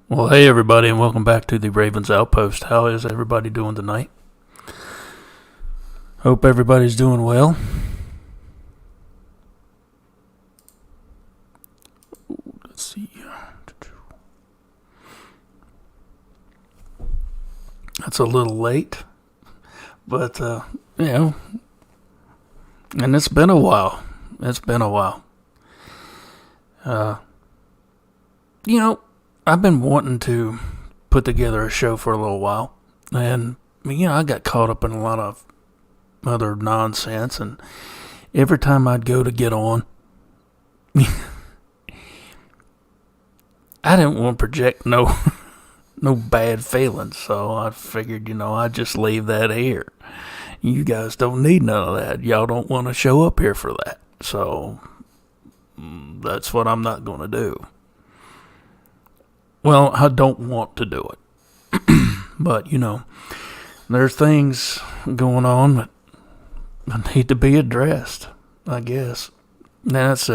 Well, hey everybody, and welcome back to the Ravens Outpost. How is everybody doing tonight? Hope everybody's doing well. Let's see. That's a little late, but and it's been a while. It's been a while. Uh, you know, I've been wanting to put together a show for a little while, and I got caught up in a lot of other nonsense, and every time I'd go to get on, I didn't want to project no bad feelings, so I figured, I'd just leave that here. You guys don't need none of that. Y'all don't want to show up here for that, so that's what I'm not going to do. Well, I don't want to do it. But, there's things going on that need to be addressed, I guess. That's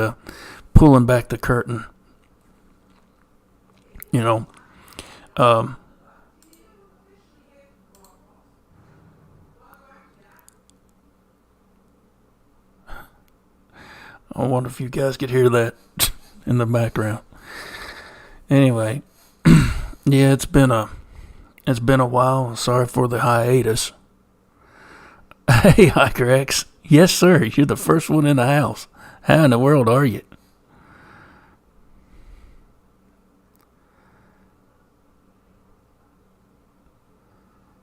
pulling back the curtain. I wonder if you guys could hear that in the background. Anyway, yeah, it's been a while. Sorry for the hiatus. Hey, Hiker X. Yes, sir. You're the first one in the house. How in the world are you?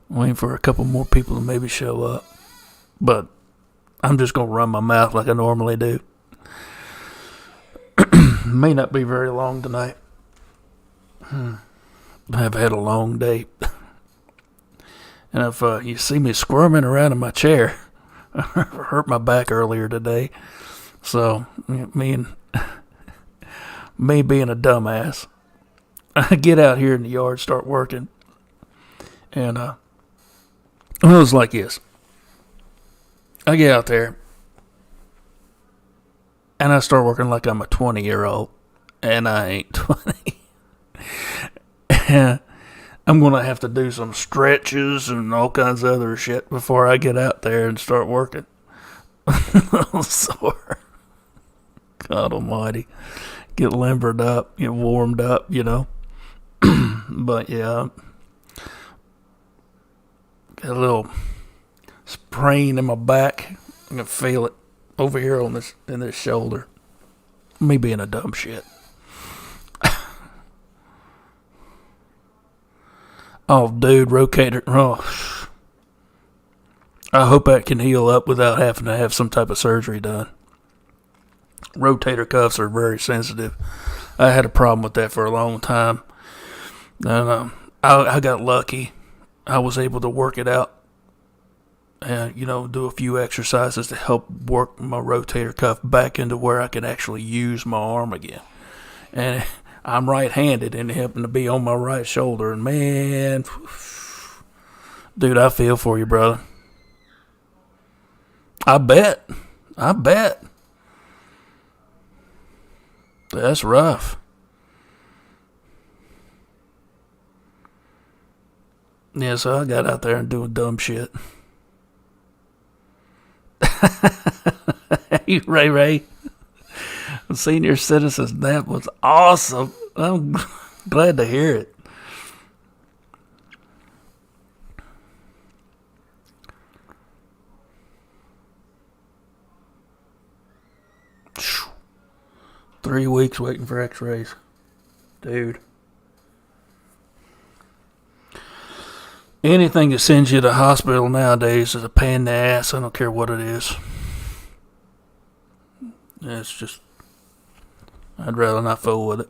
Waiting for a couple more people to maybe show up. But I'm just going to run my mouth like I normally do. May not be very long tonight. I've had a long day. And if you see me squirming around in my chair, I hurt my back earlier today. So, me being a dumbass, I get out here in the yard, start working. And it was like this. I get out there, and I start working like I'm a 20-year-old, and I ain't 20. And I'm going to have to do some stretches and all kinds of other shit before I get out there and start working. I'm a little sore. God almighty. Get limbered up, get warmed up, But yeah, got a little sprain in my back. I can feel it over here in this shoulder. Me being a dumb shit. Oh, dude, rotator. Oh. I hope that can heal up without having to have some type of surgery done. Rotator cuffs are very sensitive. I had a problem with that for a long time. And I got lucky. I was able to work it out. And, do a few exercises to help work my rotator cuff back into where I could actually use my arm again. And I'm right-handed and it happened to be on my right shoulder. And man, dude, I feel for you, brother. I bet. That's rough. Yeah, so I got out there and doing dumb shit. Hey, Ray. Senior citizens, that was awesome. I'm glad to hear it. Whew. 3 weeks waiting for x-rays. Dude. Anything that sends you to the hospital nowadays is a pain in the ass. I don't care what it is. It's just, I'd rather not fool with it.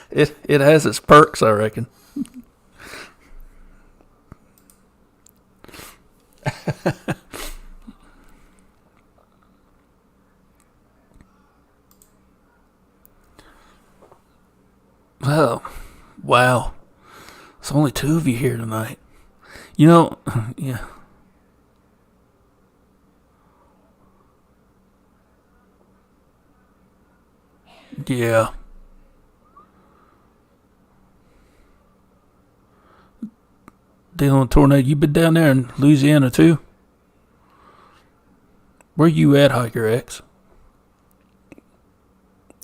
It has its perks, I reckon. Oh, wow. There's only 2 of you here tonight. Yeah. Yeah. Dealing with tornado. You been down there in Louisiana too? Where you at, Hiker X?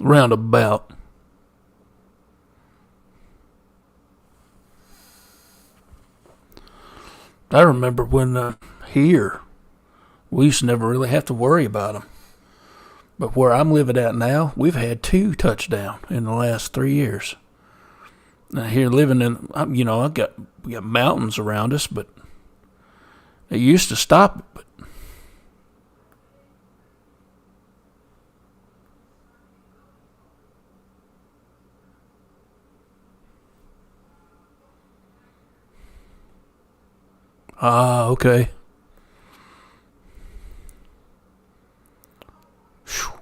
Roundabout. I remember when here, we used to never really have to worry about them. But where I'm living at now, we've had 2 touchdown in the last 3 years. Now here living in, we got mountains around us, but it used to stop it. But okay. Whew.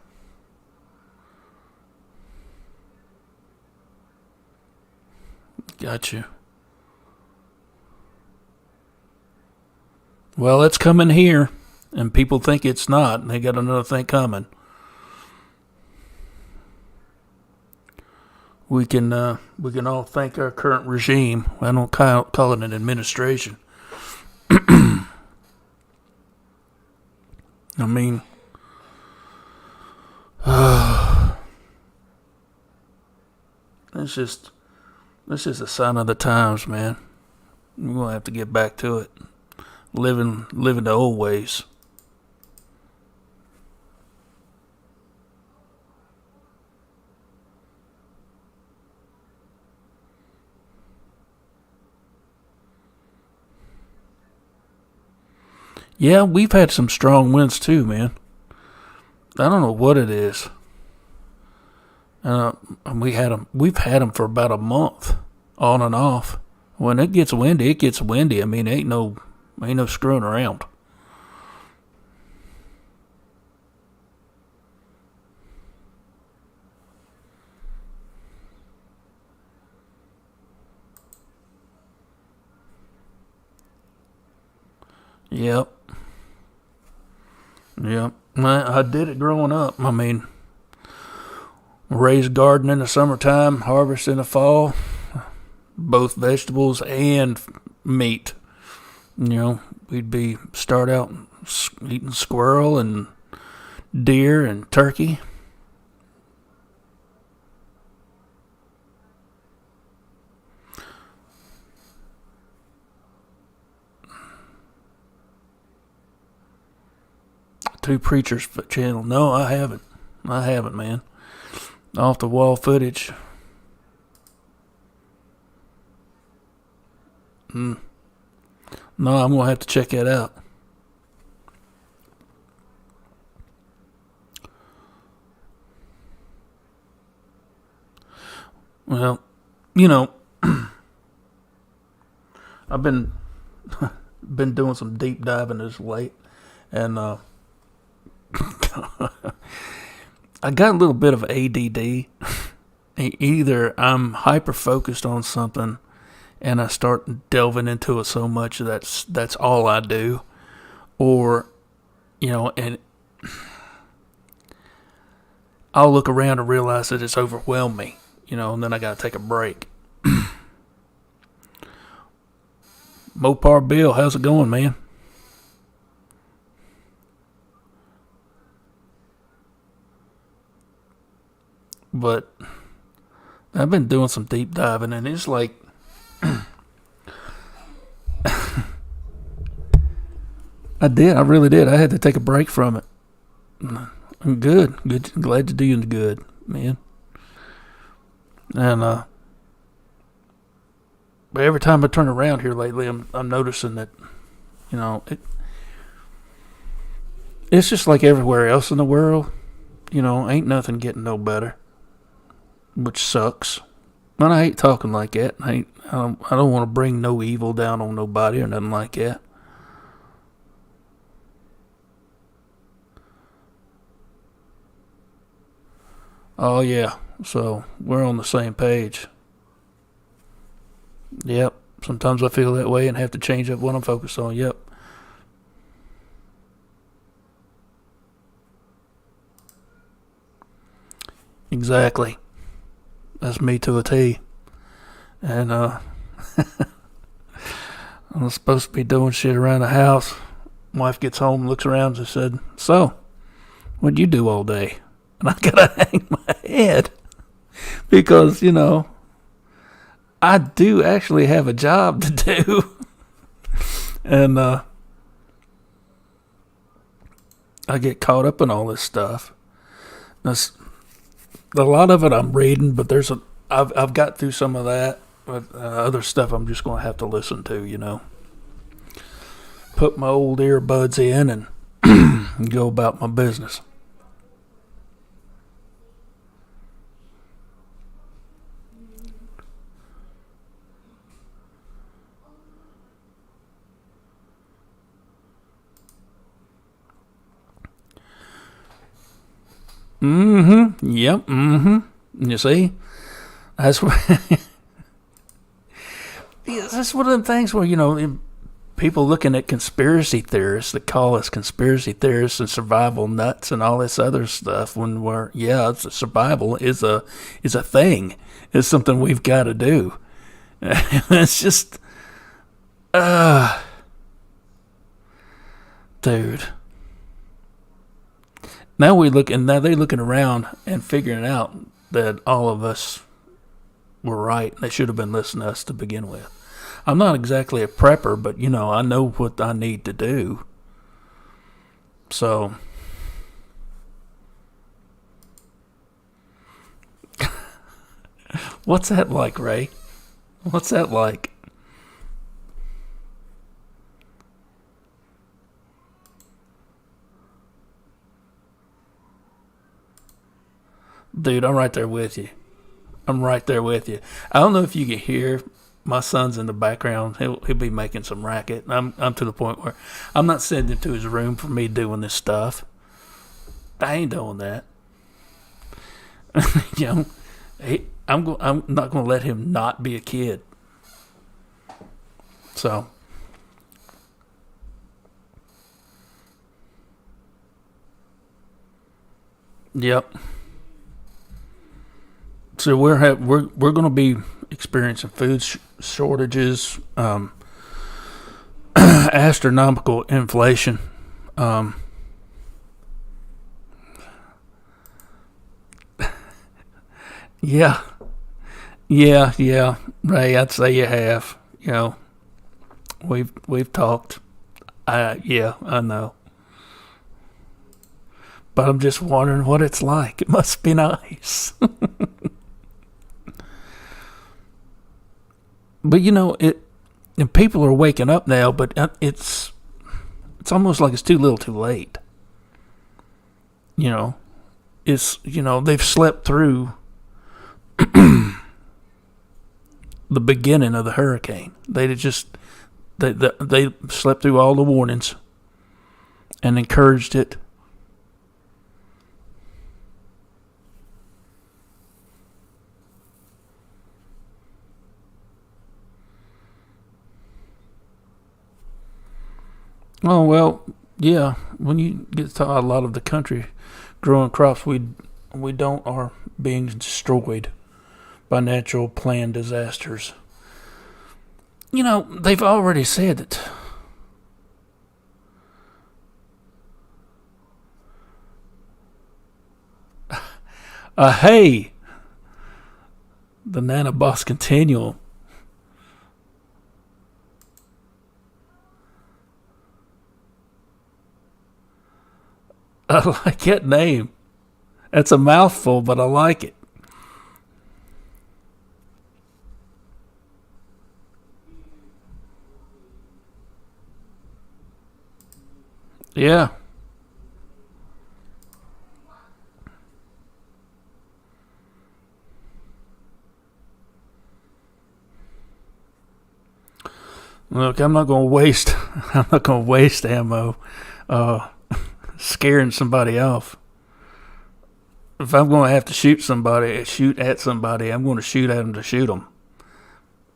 Got you. Well, it's coming here, and people think it's not, and they got another thing coming. We can all thank our current regime. I don't call it an administration. I mean, it's just a sign of the times, man. We're gonna have to get back to it, living the old ways. Yeah, we've had some strong winds too, man. I don't know what it is. We've had them for about a month, on and off. When it gets windy, it gets windy. I mean, ain't no screwing around. Yep. Yep. I did it growing up. I mean, raised garden in the summertime, harvest in the fall, both vegetables and meat. We'd start out eating squirrel and deer and turkey. Two Preachers channel. No, I haven't. Man. Off the wall footage. No, I'm gonna have to check that out. Well, I've been doing some deep diving as late, and I got a little bit of ADD. Either I'm hyper focused on something and I start delving into it so much that's all I do, or and I'll look around and realize that it's overwhelmed me, and then I gotta take a break. Mopar Bill, how's it going, man? But I've been doing some deep diving, and it's like I really did. I had to take a break from it. I'm good, glad you're doing good, man. And but every time I turn around here lately, I'm noticing that it's just like everywhere else in the world. Ain't nothing getting no better, which sucks. And I hate talking like that. I don't want to bring no evil down on nobody or nothing like that. Oh yeah, so we're on the same page. Yep. Sometimes I feel that way and have to change up what I'm focused on. Yep. Exactly. That's me to a T. And I was supposed to be doing shit around the house. Wife gets home, looks around, and said, "So, what'd you do all day?" And I gotta hang my head because I do actually have a job to do, and I get caught up in all this stuff. That's, a lot of it I'm reading, but I've got through some of that. But other stuff I'm just gonna have to listen to. Put my old earbuds in and go about my business. Mm-hmm. Yep. Mm-hmm. You see? That's what that's one of them things where, people looking at conspiracy theorists that call us conspiracy theorists and survival nuts and all this other stuff when survival is a thing. It's something we've got to do. It's just dude. Now they're looking around and figuring out that all of us were right. They should have been listening to us to begin with. I'm not exactly a prepper, but I know what I need to do. So what's that like, Ray? What's that like? Dude, I'm right there with you. I'm right there with you. I don't know if you can hear my son's in the background. He'll be making some racket. I'm to the point where I'm not sending him to his room for me doing this stuff. I ain't doing that. I'm not going to let him not be a kid. So yep. So we're going to be experiencing food shortages, astronomical inflation. Yeah, Ray, I'd say you have. We've talked. Yeah, I know. But I'm just wondering what it's like. It must be nice. But and people are waking up now, but it's almost like it's too little too late. It's they've slept through the beginning of the hurricane. They slept through all the warnings and encouraged it. Oh, well, yeah. When you get to a lot of the country growing crops, we don't are being destroyed by natural planned disasters. They've already said that. Hey, the Nanobots Continuum. I like that name. That's a mouthful, but I like it. Yeah. Look, I'm not going to waste. I'm not going to waste ammo. Scaring somebody off. If I'm going to have to shoot at somebody, I'm going to shoot at them to shoot them.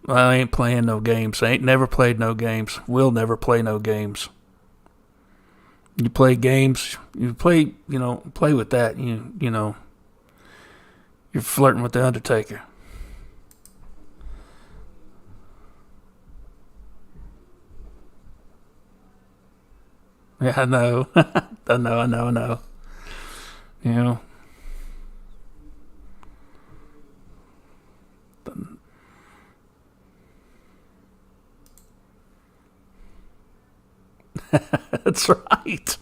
I ain't playing no games. I ain't never played no games. Will never play no games. You play games. You play. Play with that. You're flirting with the Undertaker. Yeah, I know. I know. You know. That's right.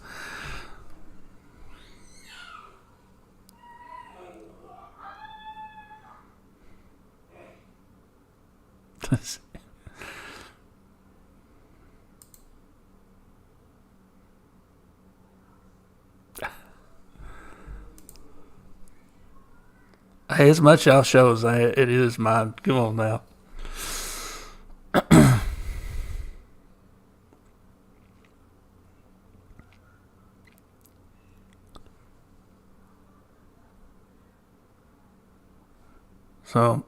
Hey, it's my child show as it is mine. Come on now. So,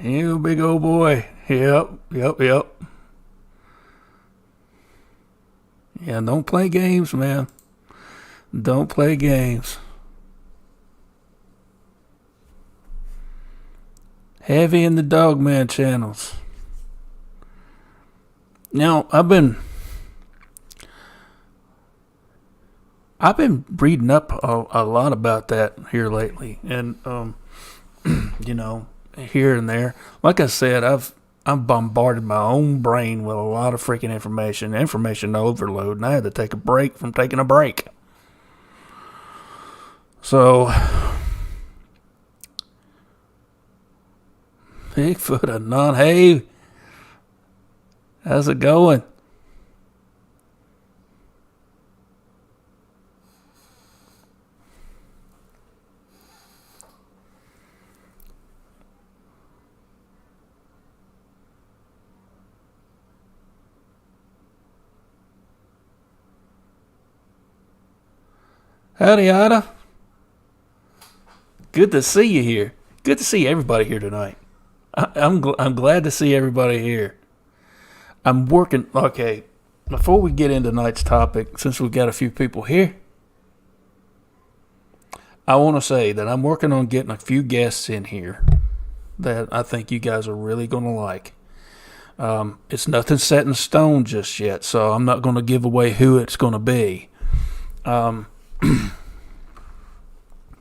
you big old boy. Yep. Yeah, don't play games, man. Don't play games. Heavy in the Dogman channels. Now, I've been reading up a lot about that here lately, and you know, here and there. Like I said, I've bombarded my own brain with a lot of freaking information overload, and I had to take a break from taking a break. So, Bigfoot Anon, hey, how's it going? Howdy, Ida. Good to see you here. Good to see everybody here tonight. I'm glad to see everybody here. I'm working. Okay, before we get into tonight's topic, since we've got a few people here, I want to say that I'm working on getting a few guests in here that I think you guys are really going to like. It's nothing set in stone just yet, so I'm not going to give away who it's going to be.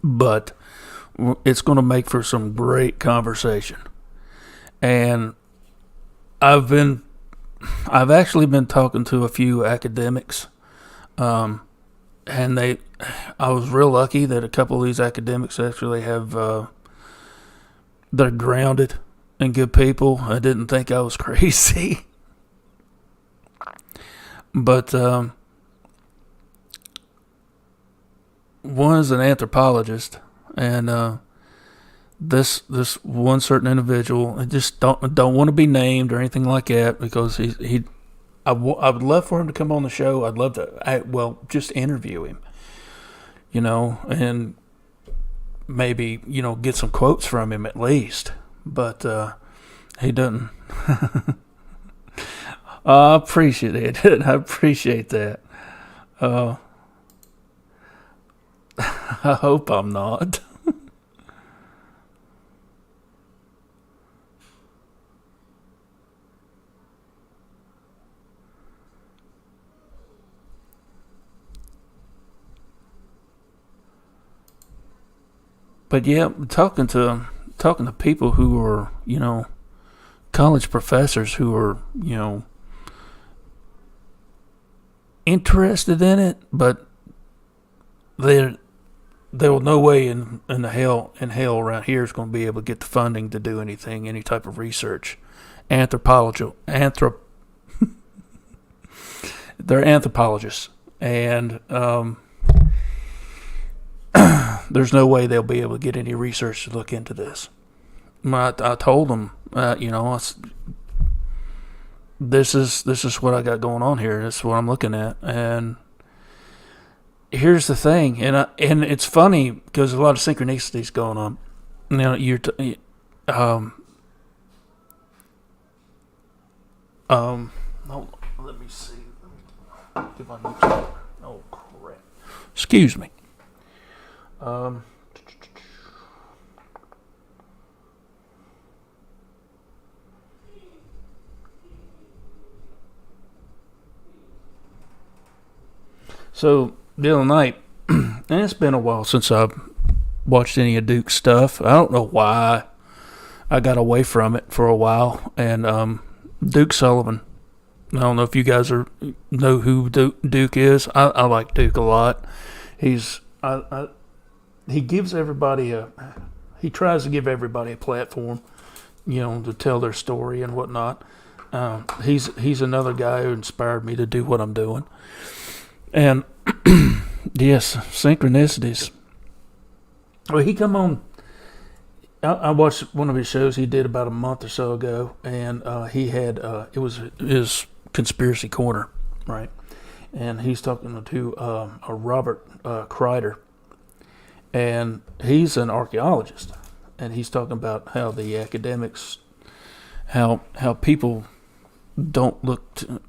But it's going to make for some great conversation. And I've actually been talking to a few academics, and I was real lucky that a couple of these academics actually have, they're grounded and good people. I didn't think I was crazy. But, one is an anthropologist, and this one certain individual, I just don't want to be named or anything like that, because I would love for him to come on the show. I'd love to, just interview him, and maybe get some quotes from him at least. But he doesn't. I appreciate it. I appreciate that. I hope I'm not. But yeah, talking to people who are, college professors who are, interested in it, but there will no way in hell around here is going to be able to get the funding to do any type of research. They're anthropologists, and there's no way they'll be able to get any research to look into this. I told them, this is what I got going on here. This is what I'm looking at, and here's the thing, and it's funny because a lot of synchronicities going on. Now hold on, let me see. If I need to. Oh crap! Excuse me. So the other night, and it's been a while since I've watched any of Duke's stuff. I don't know why I got away from it for a while. And Duke Sullivan. I don't know if you guys know who Duke is. I like Duke a lot. He gives everybody he tries to give everybody a platform, to tell their story and whatnot. He's another guy who inspired me to do what I'm doing. And yes, synchronicities. Well, he come on. I watched one of his shows he did about a month or so ago, and he had it was his Conspiracy Corner, right? And he's talking to a Robert Kreider, and he's an archaeologist, and he's talking about how the academics, how people don't look to,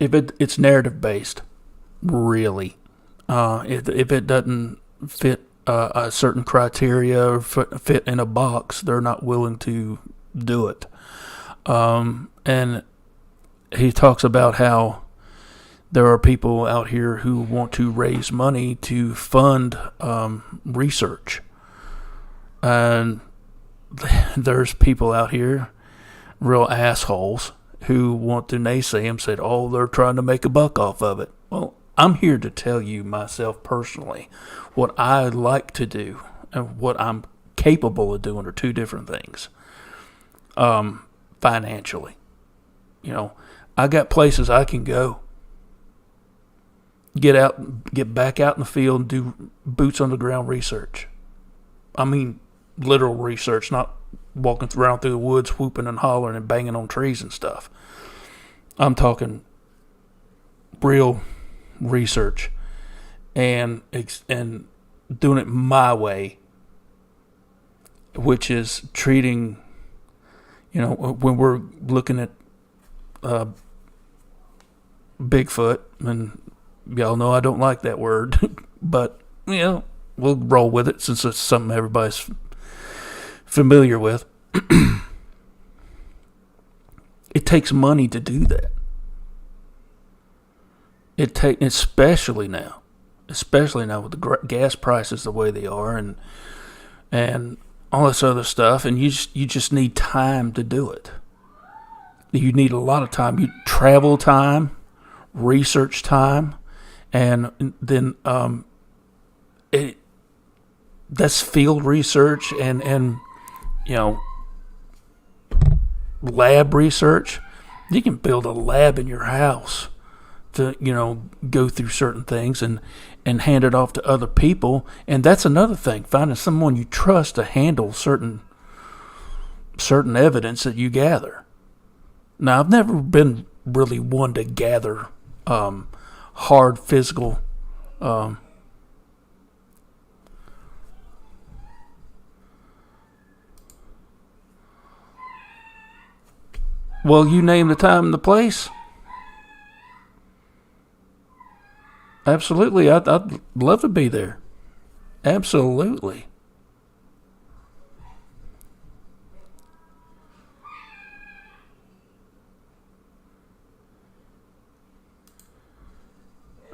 if it's narrative based, really. If it doesn't fit a certain criteria or fit in a box, they're not willing to do it. And he talks about how there are people out here who want to raise money to fund research. And there's people out here, real assholes, who want to naysay him, said, oh, they're trying to make a buck off of it. Well, I'm here to tell you myself personally what I like to do and what I'm capable of doing are two different things. Financially, I got places I can go, get back out in the field and do boots on the ground research. I mean, literal research, not walking around through the woods, whooping and hollering and banging on trees and stuff. I'm talking real research and doing it my way, which is treating, when we're looking at Bigfoot, and y'all know I don't like that word, but we'll roll with it since it's something everybody's familiar with. It takes money to do that. Especially now with the gas prices the way they are, and all this other stuff, and you just need time to do it. You need a lot of time. You travel time, research time, and then that's field research and lab research. You can build a lab in your house to go through certain things and hand it off to other people. And that's another thing, finding someone you trust to handle certain evidence that you gather. Now, I've never been really one to gather hard physical well, you name the time and the place. Absolutely, I'd love to be there. Absolutely.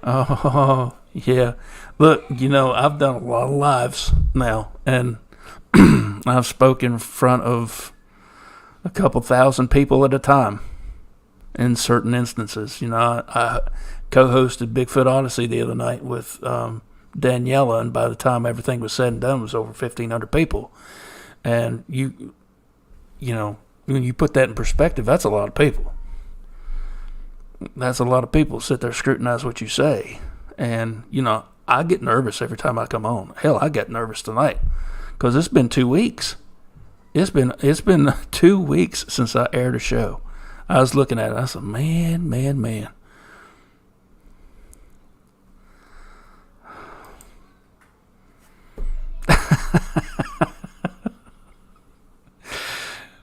Oh, yeah. Look, I've done a lot of lives now, and I've spoken in front of a couple thousand people at a time in certain instances. I co-hosted Bigfoot Odyssey the other night with Daniela, and by the time everything was said and done, it was over 1,500 people. And when you put that in perspective, that's a lot of people. That's a lot of people sit there scrutinize what you say. And, I get nervous every time I come on. Hell, I got nervous tonight because it's been 2 weeks. It's been 2 weeks since I aired a show. I was looking at it. I said, man, man, man.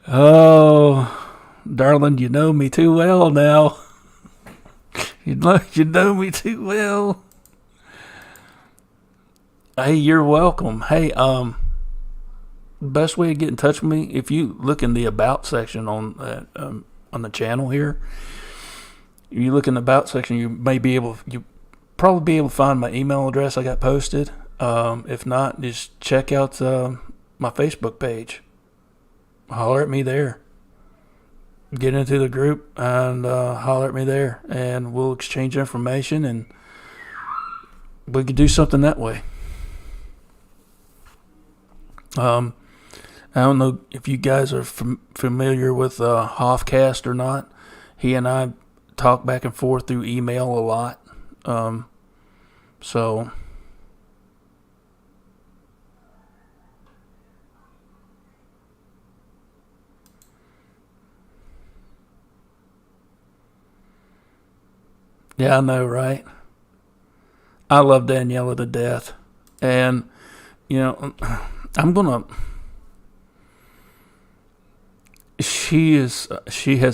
Oh, darling, you know me too well now. You know me too well. Hey, you're welcome. Hey, best way to get in touch with me, if you look in the about section on the channel here, if you look in the about section, you probably be able to find my email address I got posted. If not, just check out my Facebook page. Holler at me there. Get into the group and holler at me there, and we'll exchange information, and we could do something that way. I don't know if you guys are familiar with Hoffcast or not. He and I talk back and forth through email a lot. So yeah, I know, right? I love Daniela to death, and you know, she has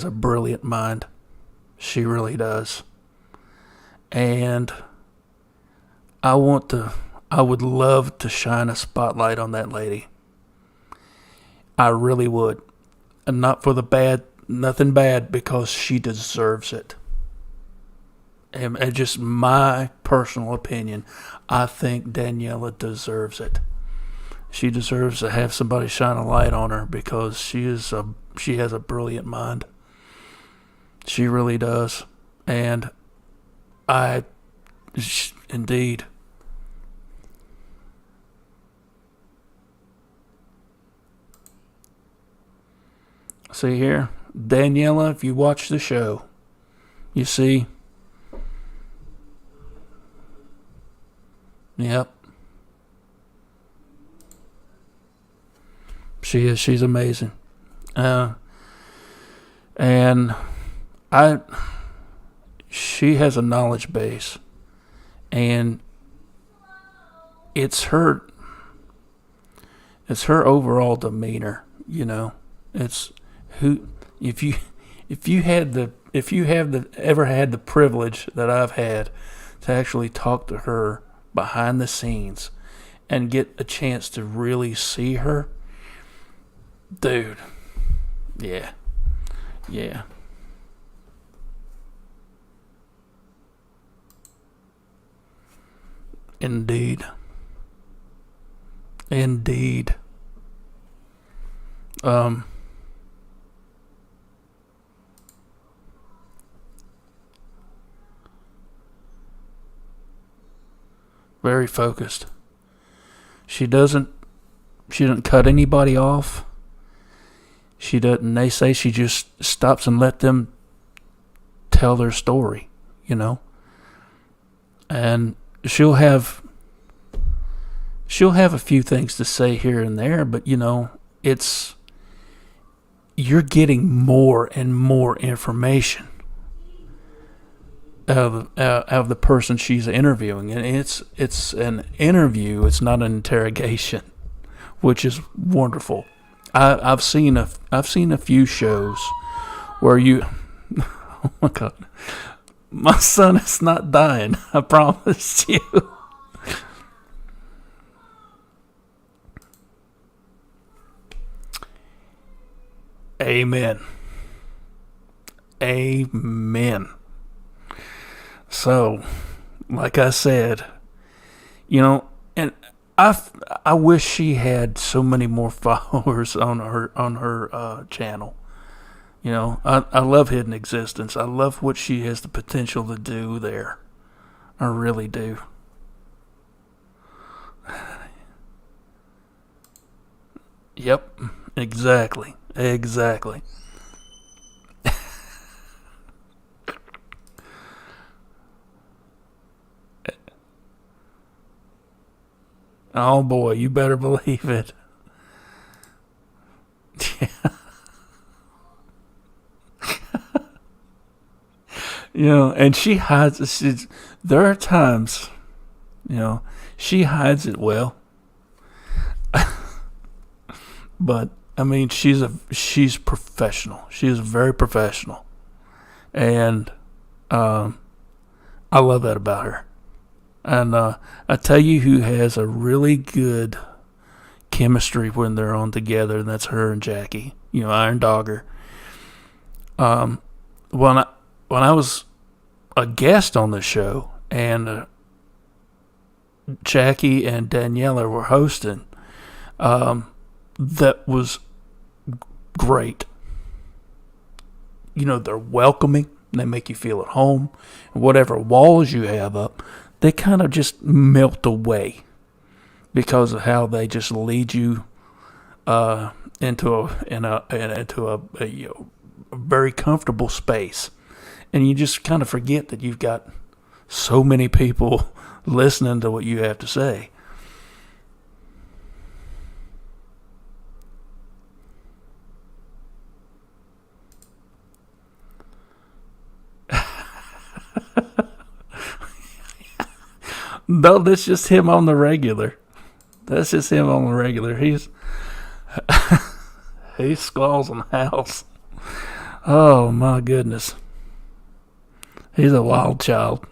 a brilliant mind. She really does. And I would love to shine a spotlight on that lady. I really would. And not for nothing bad, because she deserves it. And just my personal opinion, I think Daniela deserves it. She deserves to have somebody shine a light on her, because she has a brilliant mind. She really does. And indeed. See here, Daniela, if you watch the show, you see. Yep. She's amazing. And she has a knowledge base, and it's her overall demeanor, you know. It's if you ever had the privilege that I've had to actually talk to her behind the scenes and get a chance to really see her, dude, yeah. Indeed. Very focused. She doesn't cut anybody off. She doesn't. They say she just stops and let them tell their story, you know. And she'll have a few things to say here and there, but you know, you're getting more and more information of the person she's interviewing, and it's an interview. It's not an interrogation, which is wonderful. I've seen a few shows where you, oh my God, my son is not dying. I promise you. Amen. So, like I said, you know, and I wish she had so many more followers on her channel. You know, I love Hidden Existence. I love what she has the potential to do there. I really do. Yep, exactly. Oh boy, you better believe it. And she hides it. There are times, she hides it well. But I mean, she's professional. She is very professional, and I love that about her. And I tell you, who has a really good chemistry when they're on together, and that's her and Jackie. Iron Dogger. When I was a guest on the show, and Jackie and Daniela were hosting, that was great. They're welcoming. They make you feel at home. Whatever walls you have up, they kind of just melt away because of how they just lead you into a very comfortable space, and you just kind of forget that you've got so many people listening to what you have to say. No, that's just him on the regular. He squalls in the house. Oh my goodness. He's a wild child.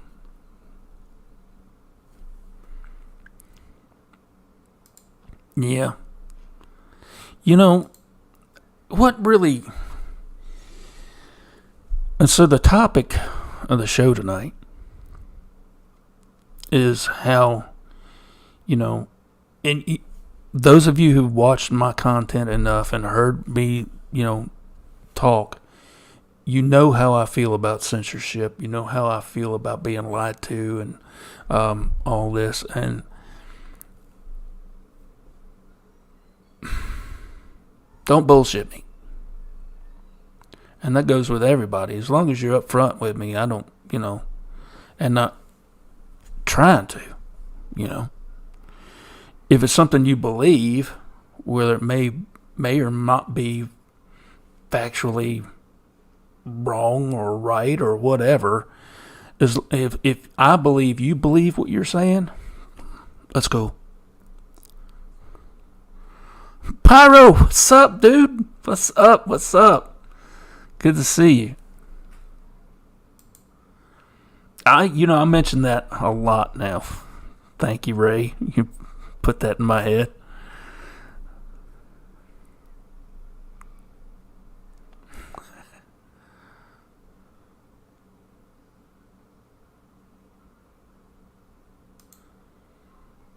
Yeah. What really... And so the topic of the show tonight is how, and those of you who've watched my content enough and heard me, talk, how I feel about censorship, how I feel about being lied to and all this. And don't bullshit me. And that goes with everybody. As long as you're up front with me, I don't, and not trying to, if it's something you believe, whether it may or not be factually wrong or right or whatever, if I believe you believe what you're saying, let's go. Pyro, what's up, dude? What's up? Good to see you. I mention that a lot now. Thank you, Ray. You put that in my head.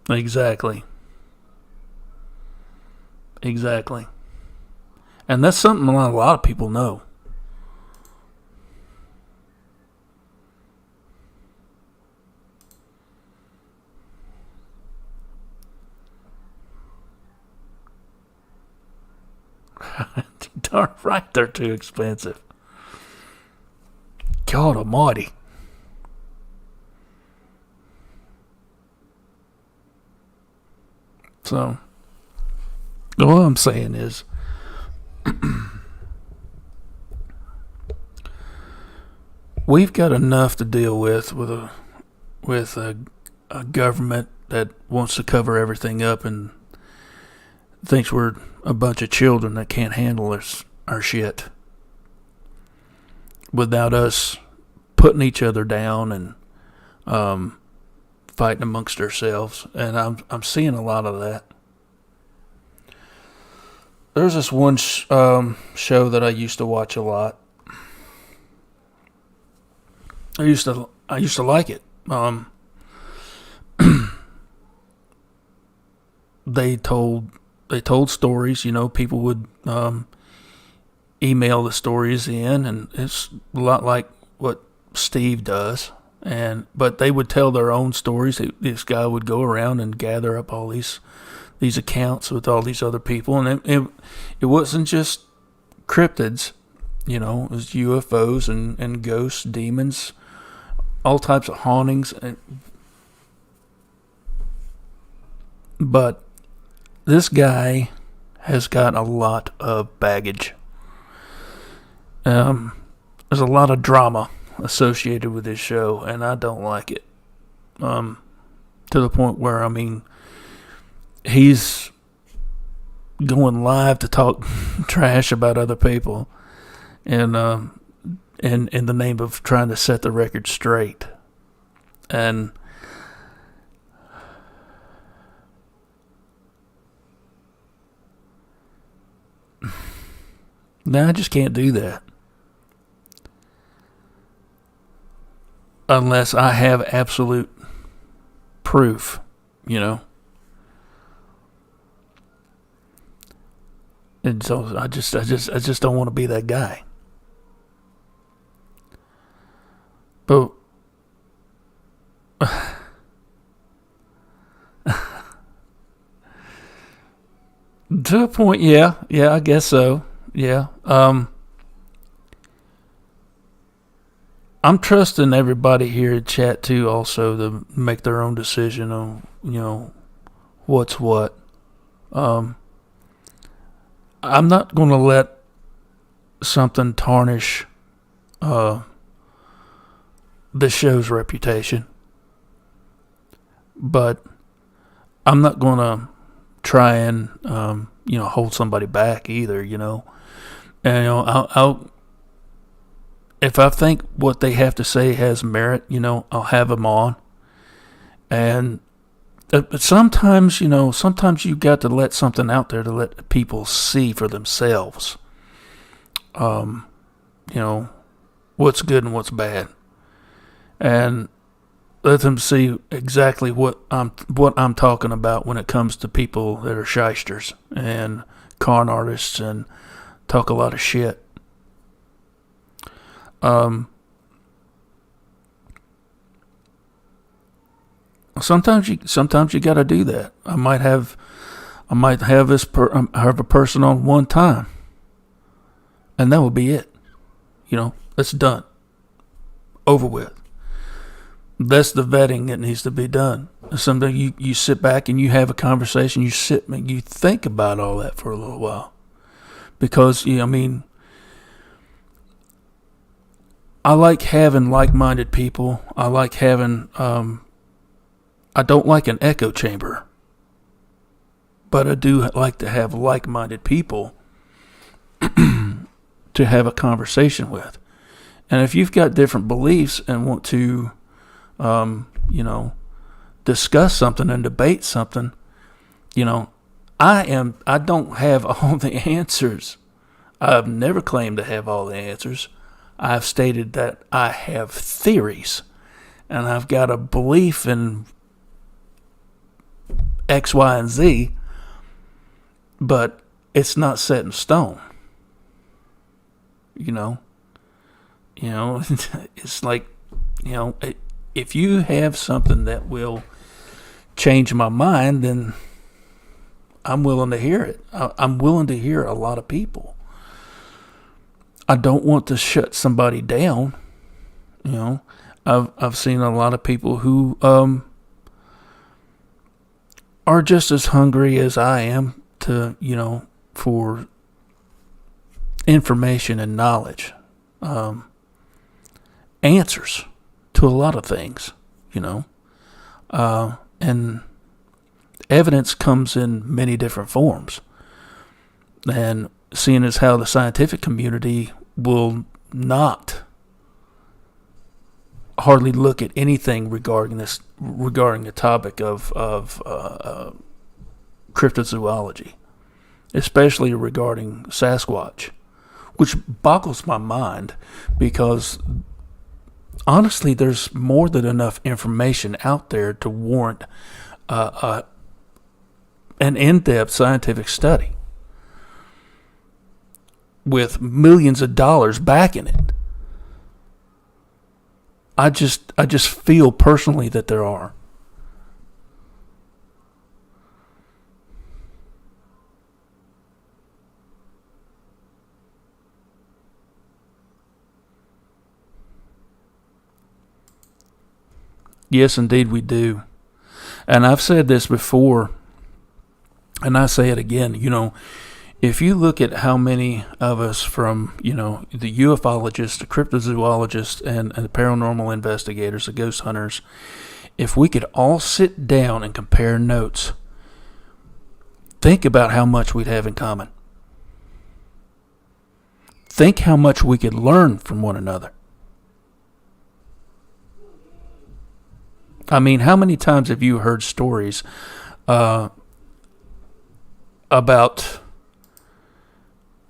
Exactly. And that's something a lot of people know. Darn right, they're too expensive. God almighty. So, what I'm saying is, we've got enough to deal with a government that wants to cover everything up and thinks we're a bunch of children that can't handle our shit without us putting each other down and fighting amongst ourselves. And I'm seeing a lot of that. There's this one show that I used to watch a lot. I used to like it. They told stories. People would email the stories in, and it's a lot like what Steve does. But they would tell their own stories. This guy would go around and gather up all these accounts with all these other people, and it wasn't just cryptids. It was UFOs and ghosts, demons, all types of hauntings. But this guy has got a lot of baggage. There's a lot of drama associated with this show, and I don't like it. To the point where, I mean, he's going live to talk trash about other people, and in the name of trying to set the record straight. And no, I just can't do that unless I have absolute proof, you know. And so I just don't want to be that guy. But to a point, yeah, I guess so. Yeah. I'm trusting everybody here at chat too, also to make their own decision on, you know, what's what. I'm not going to let something tarnish the show's reputation, but I'm not going to try and hold somebody back either, you know. And I'll if I think what they have to say has merit, you know, I'll have them on. And but sometimes you've got to let something out there to let people see for themselves. What's good and what's bad, and let them see exactly what I'm talking about when it comes to people that are shysters and con artists and talk a lot of shit. Sometimes you got to do that. I might have a person on one time, and that will be it. You know, it's done, over with. That's the vetting that needs to be done. Sometimes you sit back and you have a conversation. You think about all that for a little while, because I like having like-minded people. I like having. I don't like an echo chamber, but I do like to have like-minded people to have a conversation with. And if you've got different beliefs and want to, discuss something and debate something, I don't have all the answers. I've never claimed to have all the answers. I've stated that I have theories, and I've got a belief in X, Y, and Z, but it's not set in stone. It's like, if you have something that will change my mind, then I'm willing to hear it. I'm willing to hear a lot of people. I don't want to shut somebody down. I've seen a lot of people who are just as hungry as I am to, for information and knowledge, answers to a lot of things, and evidence comes in many different forms. And seeing as how the scientific community will not hardly look at anything regarding the topic of cryptozoology, especially regarding Sasquatch, which boggles my mind, because honestly, there's more than enough information out there to warrant an in-depth scientific study with millions of dollars backing it. I just feel personally that there are. Yes, indeed we do. And I've said this before, and I say it again, if you look at how many of us, from the ufologists, the cryptozoologists, and the paranormal investigators, the ghost hunters, if we could all sit down and compare notes, think about how much we'd have in common. Think how much we could learn from one another. I mean, how many times have you heard stories about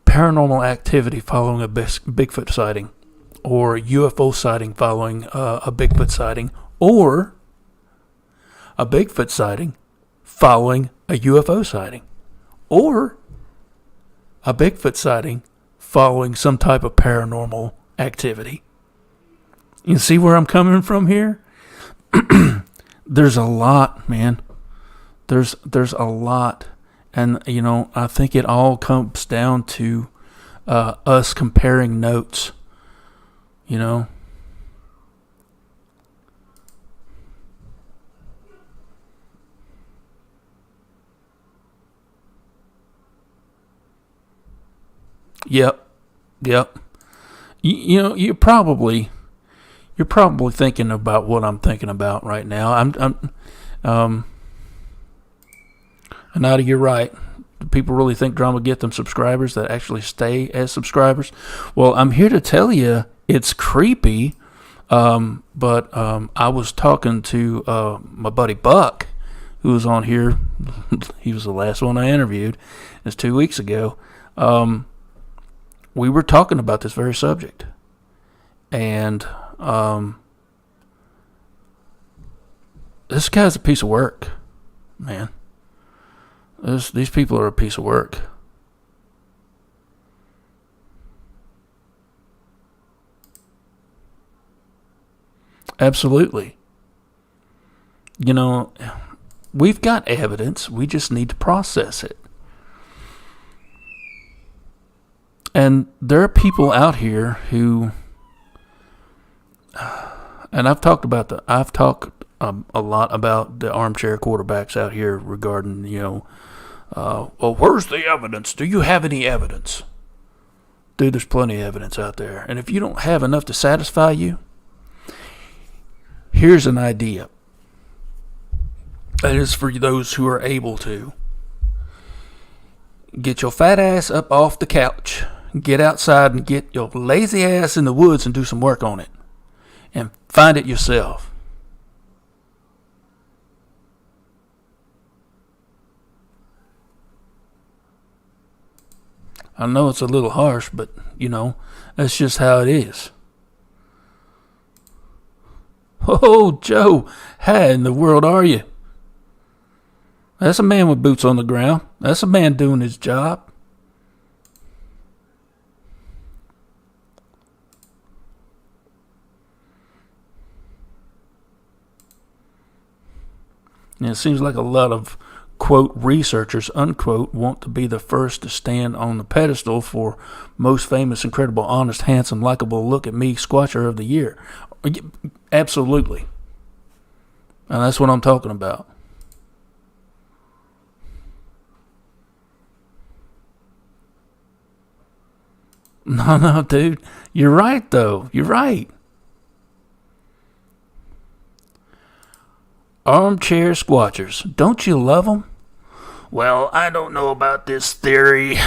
paranormal activity following a Bigfoot sighting, or UFO sighting following a Bigfoot sighting, or a Bigfoot sighting following a UFO sighting, or a Bigfoot sighting following some type of paranormal activity? You see where I'm coming from here? There's a lot, man. There's a lot. And, I think it all comes down to us comparing notes, Yep, yep. You're probably thinking about what I'm thinking about right now. And you're right. Do people really think drama get them subscribers that actually stay as subscribers? Well, I'm here to tell you it's creepy. But I was talking to my buddy Buck, who was on here. He was the last one I interviewed. It was 2 weeks ago. We were talking about this very subject. And this guy's a piece of work, man. These people are a piece of work. Absolutely. We've got evidence. We just need to process it. And there are people out here who, and I've talked a lot about the armchair quarterbacks out here regarding, well, where's the evidence? Do you have any evidence? Dude, there's plenty of evidence out there. And if you don't have enough to satisfy you, here's an idea. That is for those who are able to. Get your fat ass up off the couch. Get outside and get your lazy ass in the woods and do some work on it. And find it yourself. I know it's a little harsh, but, that's just how it is. Oh, Joe, how in the world are you? That's a man with boots on the ground. That's a man doing his job. And it seems like a lot of, quote, researchers, unquote, want to be the first to stand on the pedestal for most famous, incredible, honest, handsome, likable, look at me, squatcher of the year. Absolutely. And that's what I'm talking about. No, dude. You're right, though. You're right. Armchair squatchers. Don't you love them? Well, I don't know about this theory.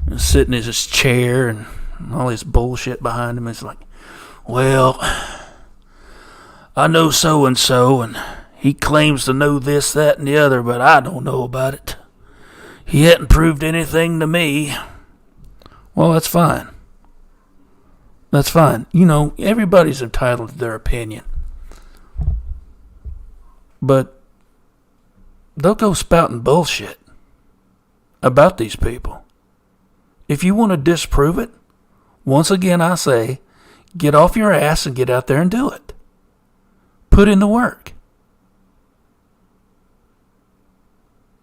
And sitting in his chair and all this bullshit behind him. It's like, well, I know so-and-so, and he claims to know this, that, and the other, but I don't know about it. He hadn't proved anything to me. Well, that's fine. That's fine. Everybody's entitled to their opinion. But they'll go spouting bullshit about these people. If you want to disprove it, once again I say, get off your ass and get out there and do it. Put in the work.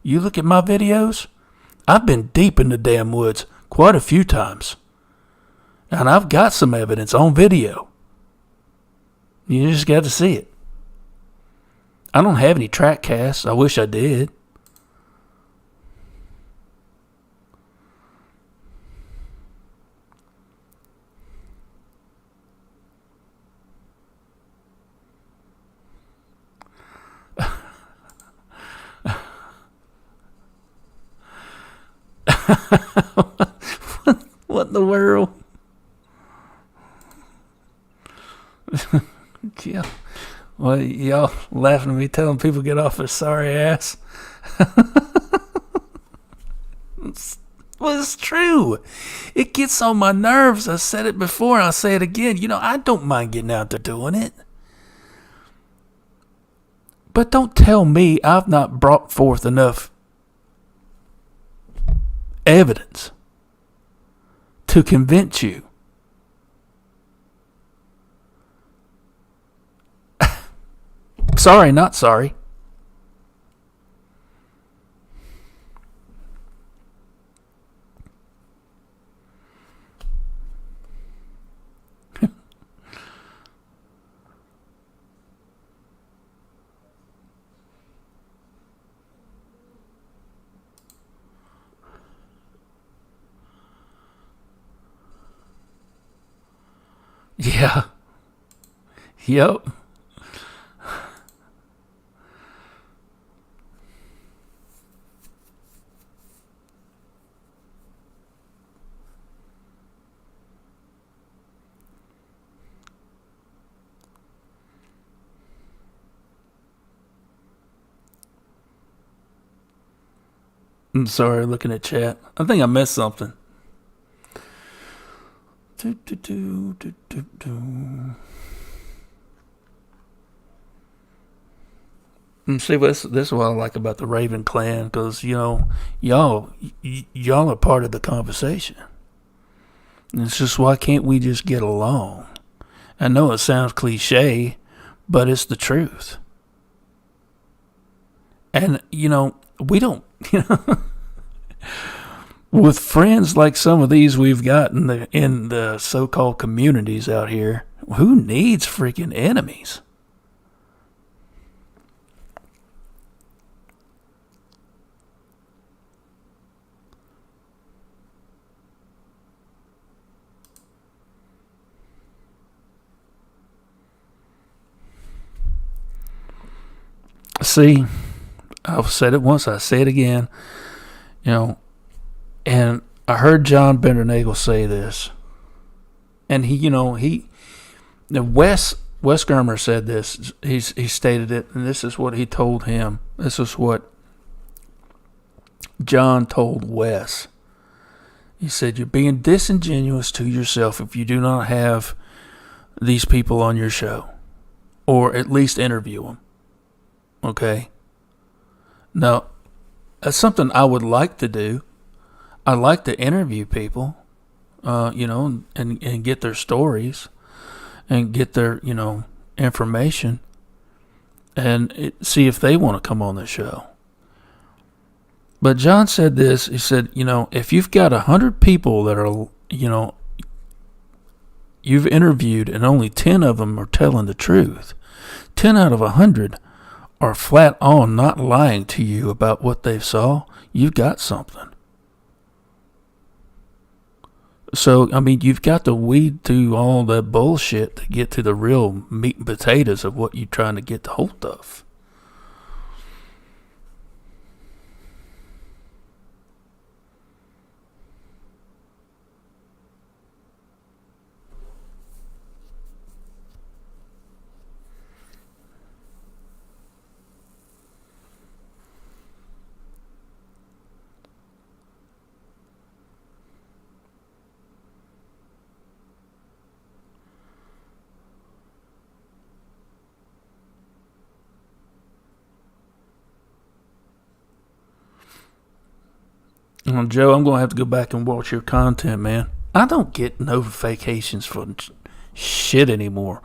You look at my videos, I've been deep in the damn woods quite a few times. And I've got some evidence on video. You just got to see it. I don't have any track casts. I wish I did. What in the world? Yeah. Well, y'all laughing at me telling people get off their sorry ass. Well, it's true. It gets on my nerves. I said it before. I'll say it again. I don't mind getting out there doing it. But don't tell me I've not brought forth enough evidence to convince you. Sorry, not sorry. Yeah. Yep. I'm sorry, looking at chat. I think I missed something. And see, this is what I like about the Raven Clan, because y'all are part of the conversation. And it's just, why can't we just get along? I know it sounds cliche, but it's the truth. And we don't. With friends like some of these we've got in the so-called communities out here, who needs freaking enemies? See, I've said it once, I say it again, and I heard John Bendernagel say this, and Wes Germer said this. He stated it, and this is what he told him. This is what John told Wes. He said, "You're being disingenuous to yourself if you do not have these people on your show, or at least interview them." Okay. Now, that's something I would like to do. I like to interview people, and get their stories and get their, information and see if they want to come on the show. But John said this. He said, if you've got 100 people that are, you've interviewed and only 10 of them are telling the truth, 10 out of 100 are flat on not lying to you about what they saw, you've got something. So, you've got to weed through all that bullshit to get to the real meat and potatoes of what you're trying to get hold of. Well, Joe, I'm going to have to go back and watch your content, man. I don't get notifications for shit anymore.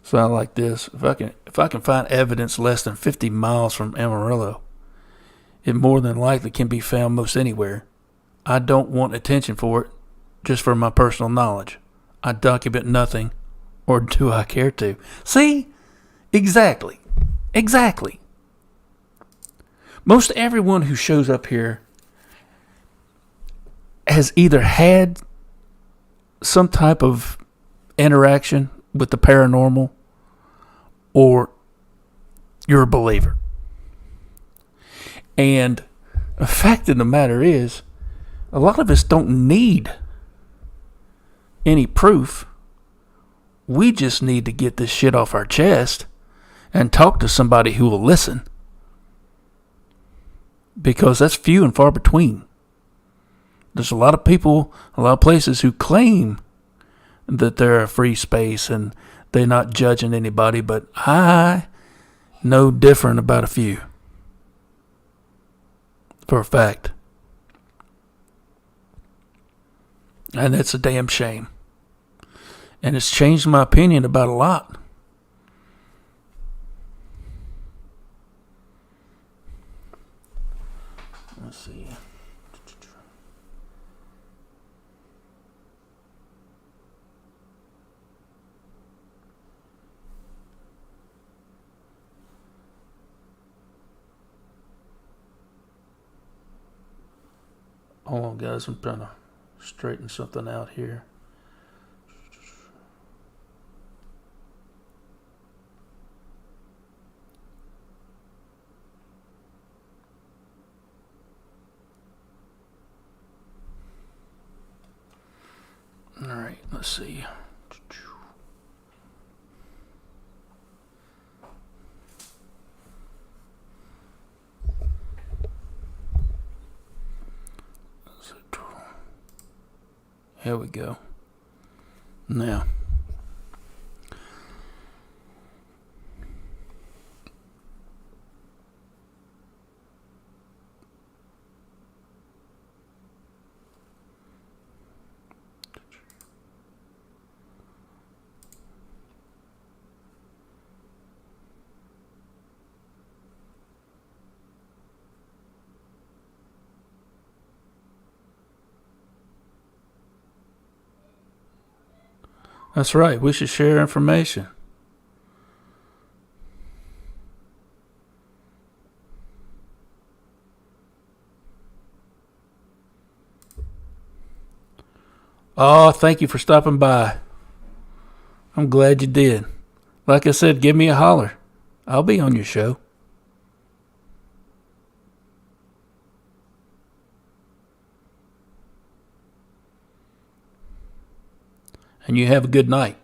So I like this. If I can find evidence less than 50 miles from Amarillo, it more than likely can be found most anywhere. I don't want attention for it, just for my personal knowledge. I document nothing, or do I care to? See? Exactly. Most everyone who shows up here has either had some type of interaction with the paranormal, or you're a believer. And the fact of the matter is, a lot of us don't need any proof. We just need to get this shit off our chest and talk to somebody who will listen. Because that's few and far between. There's a lot of people, a lot of places who claim that they're a free space and they're not judging anybody, but I know different about a few. For a fact. And it's a damn shame. And it's changed my opinion about a lot. Let's see. Hold on, guys. I'm trying to straighten something out here. All right, let's see. Here we go. Now, that's right. We should share information. Oh, thank you for stopping by. I'm glad you did. Like I said, give me a holler. I'll be on your show. And you have a good night.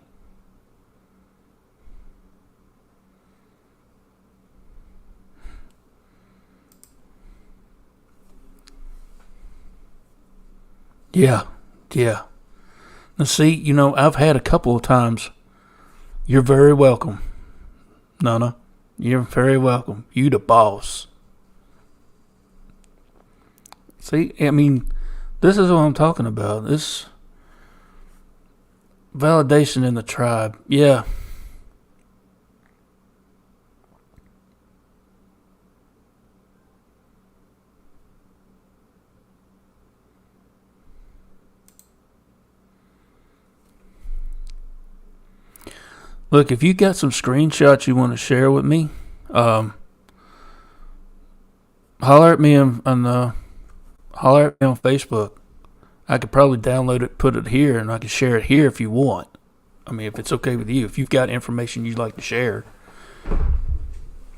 Yeah. Now see, I've had a couple of times. You're very welcome. Nana, you're very welcome. You the boss. See, I mean, this is what I'm talking about. This validation in the tribe. Yeah. Look, if you got some screenshots you want to share with me, holler at me on Facebook. I could probably download it, put it here, and I can share it here if you want. I mean, if it's okay with you. If you've got information you'd like to share,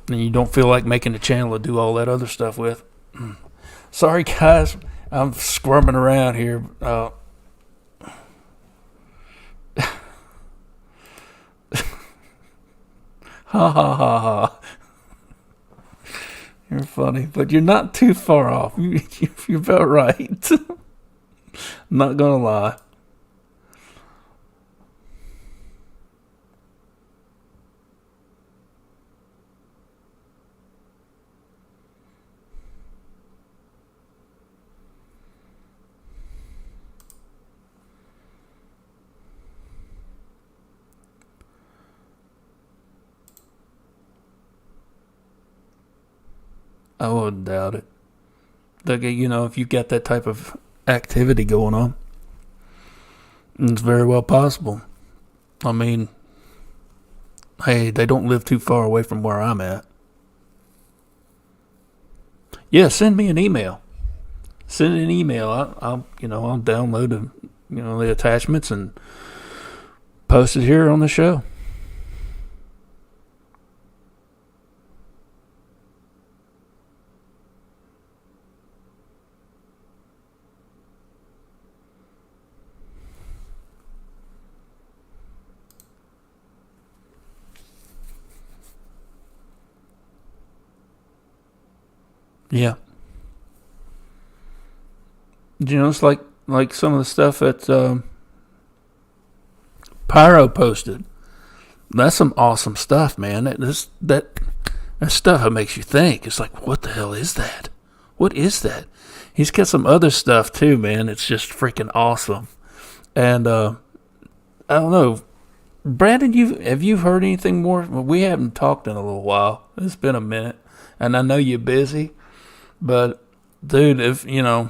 and you don't feel like making a channel to do all that other stuff with. Sorry, guys. I'm squirming around here. Ha ha ha ha. You're funny, but you're not too far off. You're about right. Not gonna lie. I wouldn't doubt it. If you got that type of activity going on, it's very well possible. I mean, hey, they don't live too far away from where I'm at. Yeah, send me an email. Send an email. I'll download the attachments and post it here on the show. Yeah. You know, it's like some of the stuff that Pyro posted. That's some awesome stuff, man. That stuff that makes you think. It's like, what the hell is that? What is that? He's got some other stuff too, man. It's just freaking awesome. And I don't know, Brandon. Have you heard anything more? Well, we haven't talked in a little while. It's been a minute, and I know you're busy. But dude, if you know,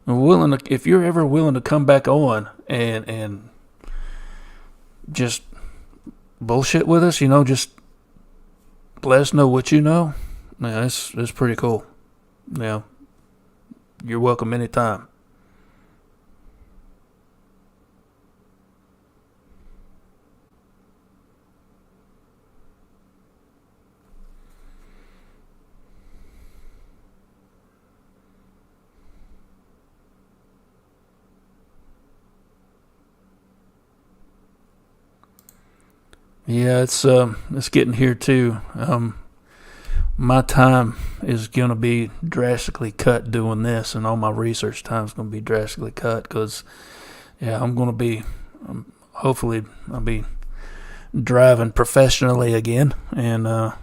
if you're ever willing to come back on and just bullshit with us, you know, just let us know what you know. Man, it's pretty cool. Yeah, you're welcome anytime. Yeah, it's getting here too. My time is gonna be drastically cut doing this, and all my research time is gonna be drastically cut because, yeah, I'm gonna be, hopefully, I'll be driving professionally again, and I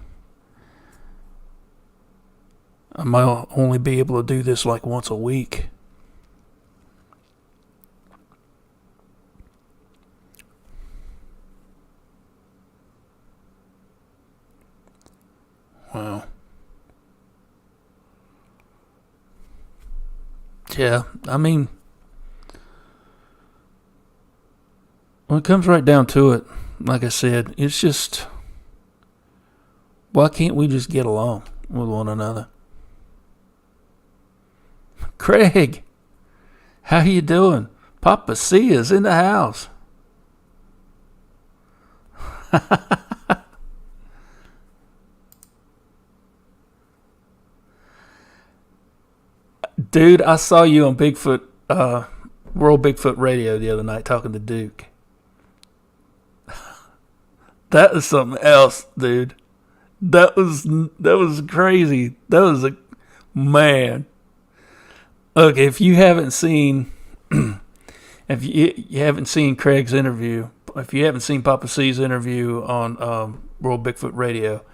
might only be able to do this like once a week. Wow. Yeah, I mean, when it comes right down to it, like I said, it's just, why can't we just get along with one another? Craig, how you doing? Papa C is in the house. Dude, I saw you on Bigfoot, World Bigfoot Radio the other night talking to Duke. That was something else, dude. That was crazy. That was a man. Okay, if you haven't seen, if you haven't seen Craig's interview, if you haven't seen Papa C's interview on World Bigfoot Radio,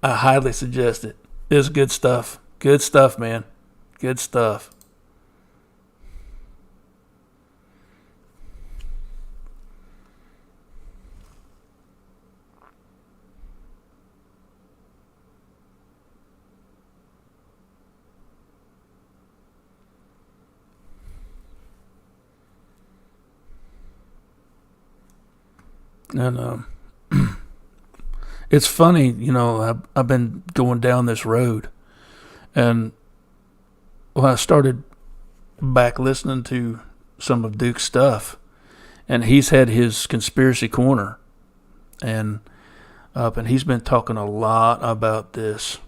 I highly suggest it. It's good stuff. Good stuff, man. Good stuff. And it's funny, you know, I've been going down this road, and when I started back listening to some of Duke's stuff, and he's had his conspiracy corner, and and he's been talking a lot about this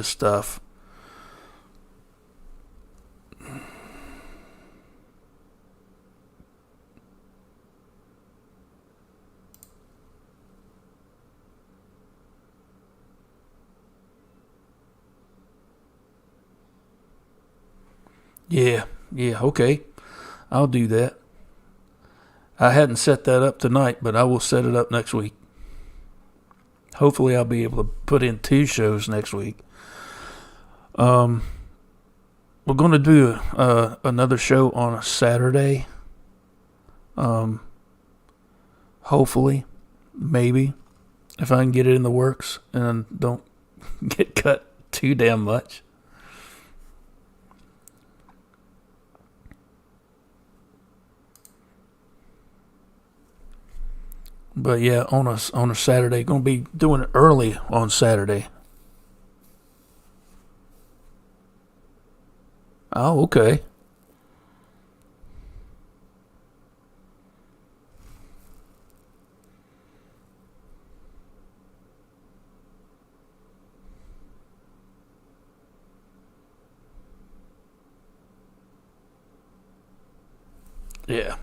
stuff. Yeah, okay. I'll do that. I hadn't set that up tonight, but I will set it up next week. Hopefully I'll be able to put in 2 shows next week. We're going to do another show on a Saturday. Hopefully, maybe, if I can get it in the works and don't get cut too damn much. But yeah, on a Saturday, gonna be doing it early on Saturday. Oh, okay. Yeah.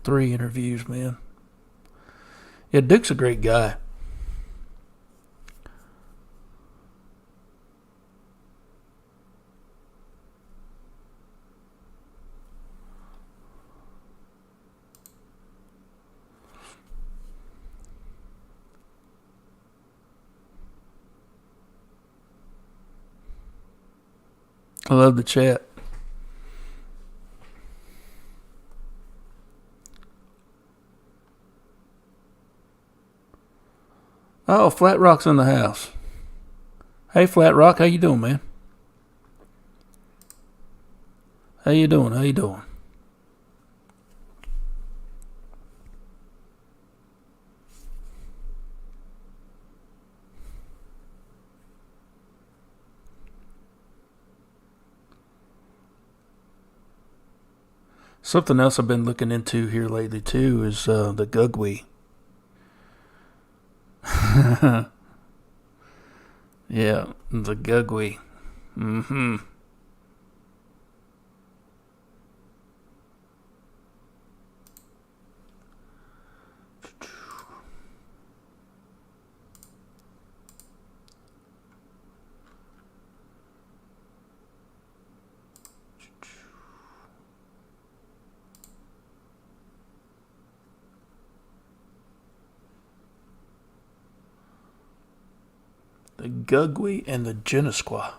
Three interviews, man. Yeah, Duke's a great guy. I love the chat. Oh, Flat Rock's in the house. Hey, Flat Rock, how you doing, man? How you doing? How you doing? Something else I've been looking into here lately too is the Gugwe. Yeah, the Gugwe. Mm-hmm. The Gugwe and the Genisqua.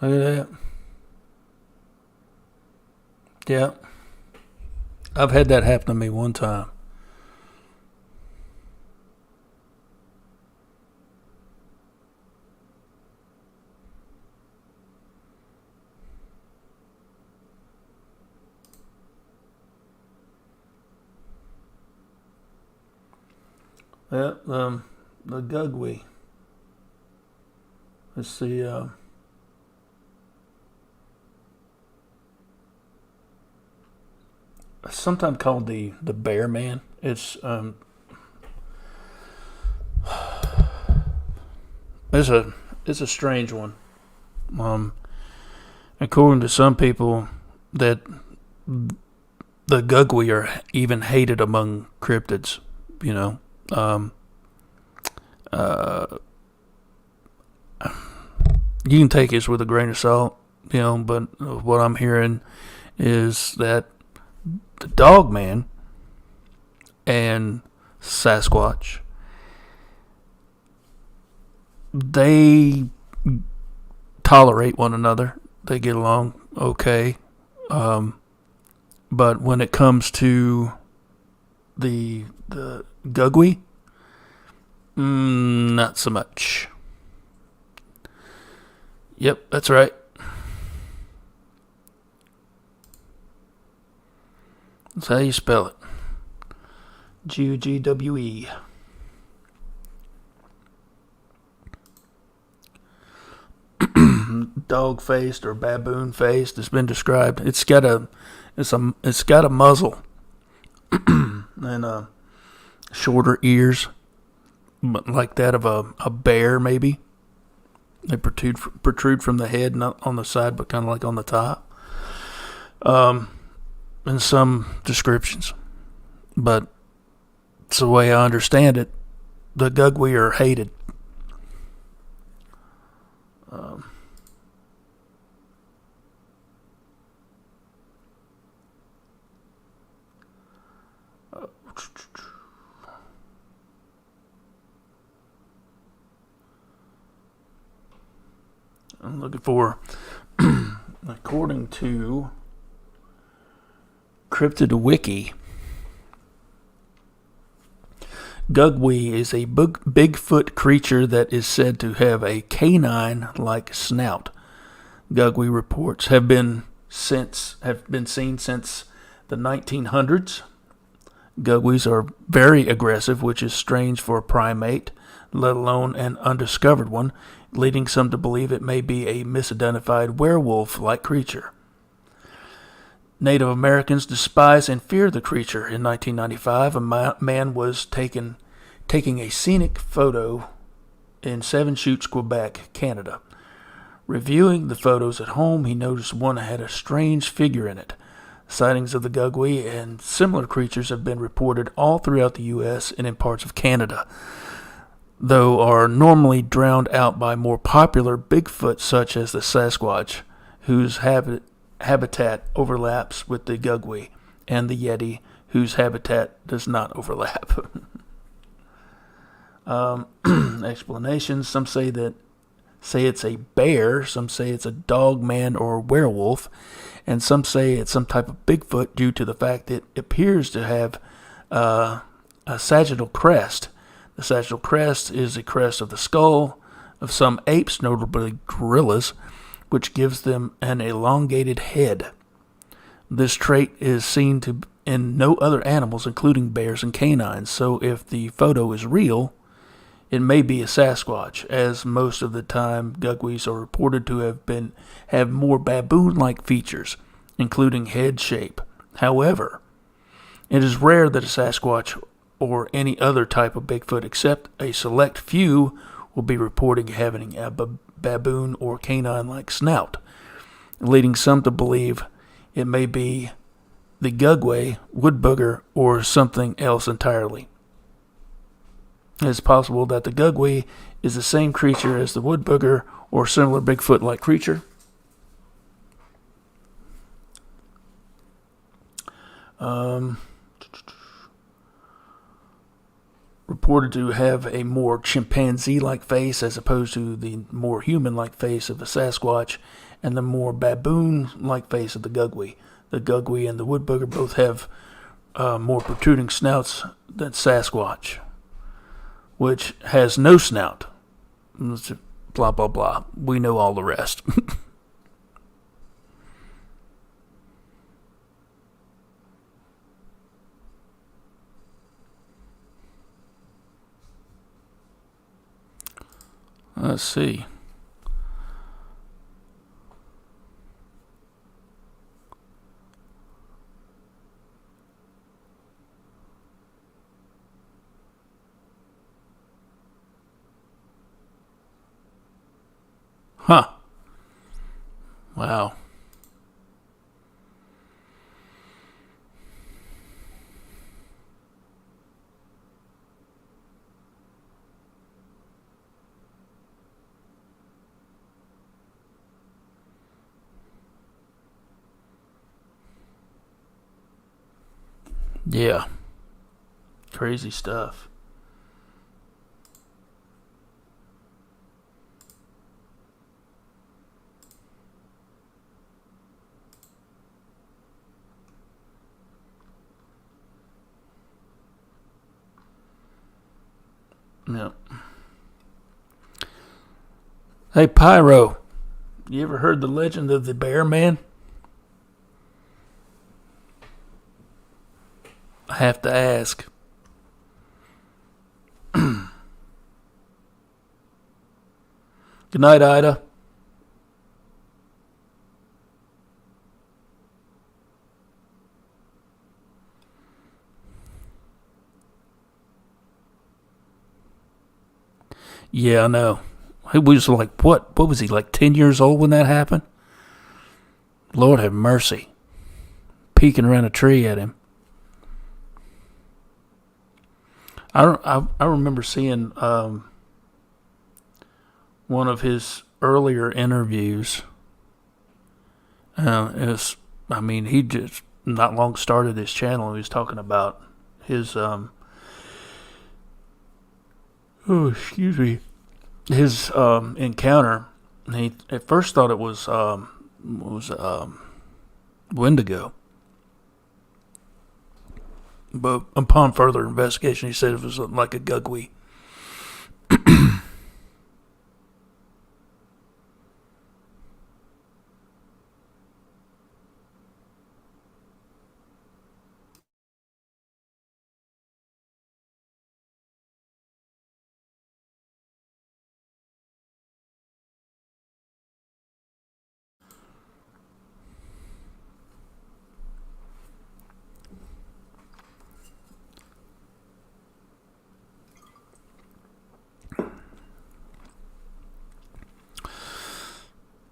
Look at that. Yeah. I've had that happen to me one time. Yeah, the Gugwe. Let's see. Sometimes called the Bear Man. It's a strange one. Um, According to some people, that the Gugwe are even hated among cryptids. You know, you can take this with a grain of salt. You know, but what I'm hearing is that the Dog Man and Sasquatch, they tolerate one another. They get along okay. But when it comes to the Gugwe, not so much. Yep, that's right. That's how you spell it. Gugwe. Dog faced or baboon faced has been described. It's got a muzzle and shorter ears, but like that of a bear maybe. They protrude from the head, not on the side, but kind of like on the top. In some descriptions, but it's the way I understand it. The Gugwe are hated. I'm looking for, according to Cryptid Wiki, Gugwe is a Bigfoot creature that is said to have a canine-like snout. Gugwe reports have been seen since the 1900s. Gugwes are very aggressive, which is strange for a primate, let alone an undiscovered one, leading some to believe it may be a misidentified werewolf-like creature. Native Americans despise and fear the creature. In 1995, a man was taking a scenic photo in Seven Chutes, Quebec, Canada. Reviewing the photos at home, he noticed one had a strange figure in it. Sightings of the Gugwe and similar creatures have been reported all throughout the U.S. and in parts of Canada, though are normally drowned out by more popular Bigfoot such as the Sasquatch, whose habitat overlaps with the Gugwe, and the Yeti, whose habitat does not overlap. Explanations: some say it's a bear, some say it's a dog, man, or werewolf, and some say it's some type of Bigfoot due to the fact that it appears to have a sagittal crest. The sagittal crest is a crest of the skull of some apes, notably gorillas, which gives them an elongated head. This trait is seen in no other animals, including bears and canines, so if the photo is real, it may be a Sasquatch, as most of the time Gugwes are reported to have more baboon-like features, including head shape. However, it is rare that a Sasquatch or any other type of Bigfoot, except a select few, will be reporting having a baboon or canine-like snout, leading some to believe it may be the Gugwe, wood booger, or something else entirely. It is possible that the Gugwe is the same creature as the wood booger or similar Bigfoot-like creature. Reported to have a more chimpanzee-like face as opposed to the more human-like face of the Sasquatch and the more baboon-like face of the Gugwe. The Gugwe and the wood booger both have more protruding snouts than Sasquatch, which has no snout. Blah, blah, blah. We know all the rest. Let's see. Huh. Wow. Yeah. Crazy stuff. Yeah. Hey, Pyro, you ever heard the legend of the Bear Man? I have to ask. Good night, Ida. Yeah, I know. He was like, what was he, like 10 years old when that happened? Lord have mercy. Peeking around a tree at him. I remember seeing one of his earlier interviews. He just not long started this channel. He was talking about his his encounter. He at first thought it was Wendigo. But upon further investigation, he said it was like a gugwe.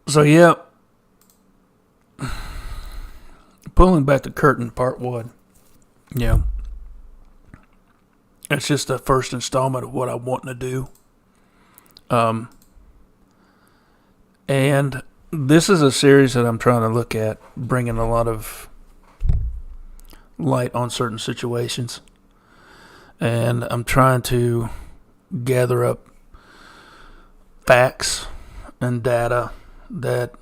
So, yeah, pulling back the curtain, part one. Yeah. It's just the first installment of what I'm wanting to do. And this is a series that I'm trying to look at, bringing a lot of light on certain situations. And I'm trying to gather up facts and data that,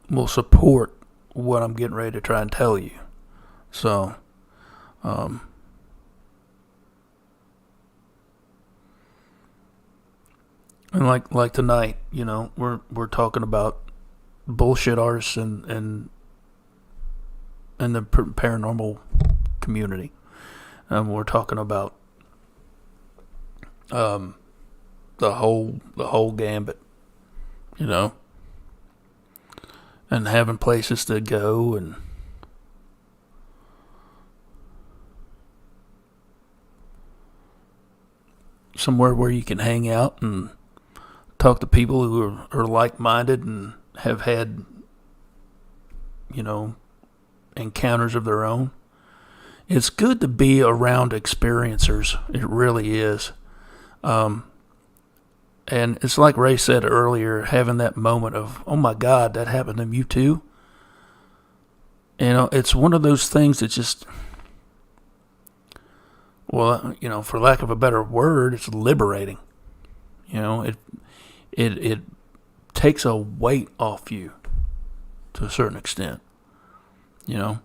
will support what I'm getting ready to try and tell you. So, and like tonight, we're talking about bullshit artists and the paranormal community. We're talking about the whole gambit, and having places to go and somewhere where you can hang out and talk to people who are like-minded and have had, encounters of their own. It's good to be around experiencers. It really is. And it's like Ray said earlier, having that moment of, oh my God, that happened to you too. It's one of those things that just, well, for lack of a better word, it's liberating. It takes a weight off you to a certain extent. I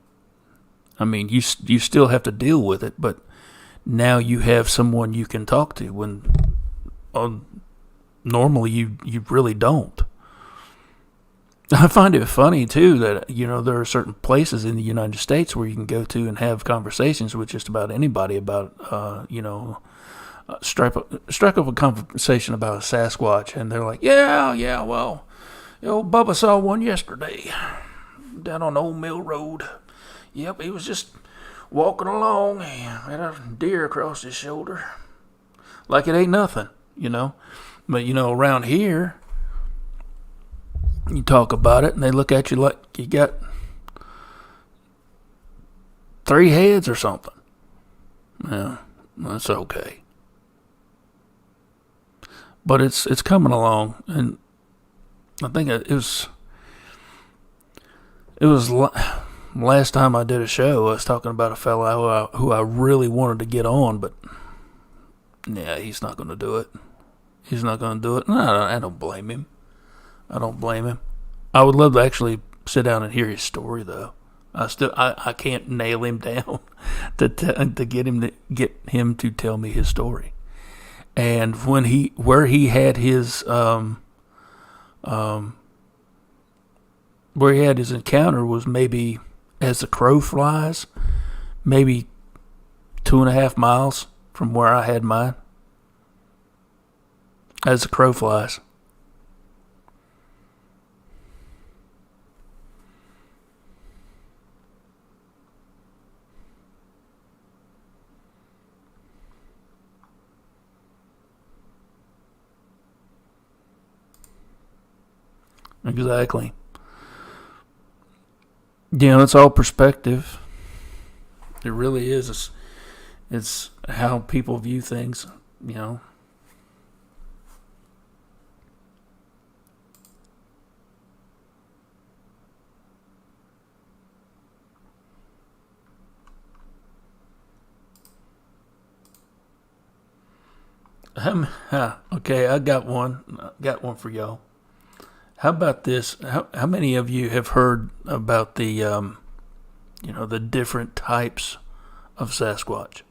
mean, you still have to deal with it, but now you have someone you can talk to when normally you really don't. I find it funny too that there are certain places in the United States where you can go to and have conversations with just about anybody about strike up a conversation about a Sasquatch, and they're like, yeah, well, Bubba saw one yesterday down on Old Mill Road. Yep, he was just walking along and had a deer across his shoulder. Like it ain't nothing, But, around here, you talk about it and they look at you like you got 3 heads or something. Yeah, that's okay. But it's coming along, and I think it was last time I did a show. I was talking about a fella who I really wanted to get on, but yeah, he's not going to do it. He's not going to do it. No, I don't blame him. I would love to actually sit down and hear his story, though. I can't nail him down to get him to tell me his story. And where he had his encounter was maybe, as the crow flies, maybe 2.5 miles from where I had mine. As the crow flies. Exactly. It's all perspective. It really is. It's how people view things, Okay, I got one. For y'all. How about this? How many of you have heard about the, the different types of Sasquatch.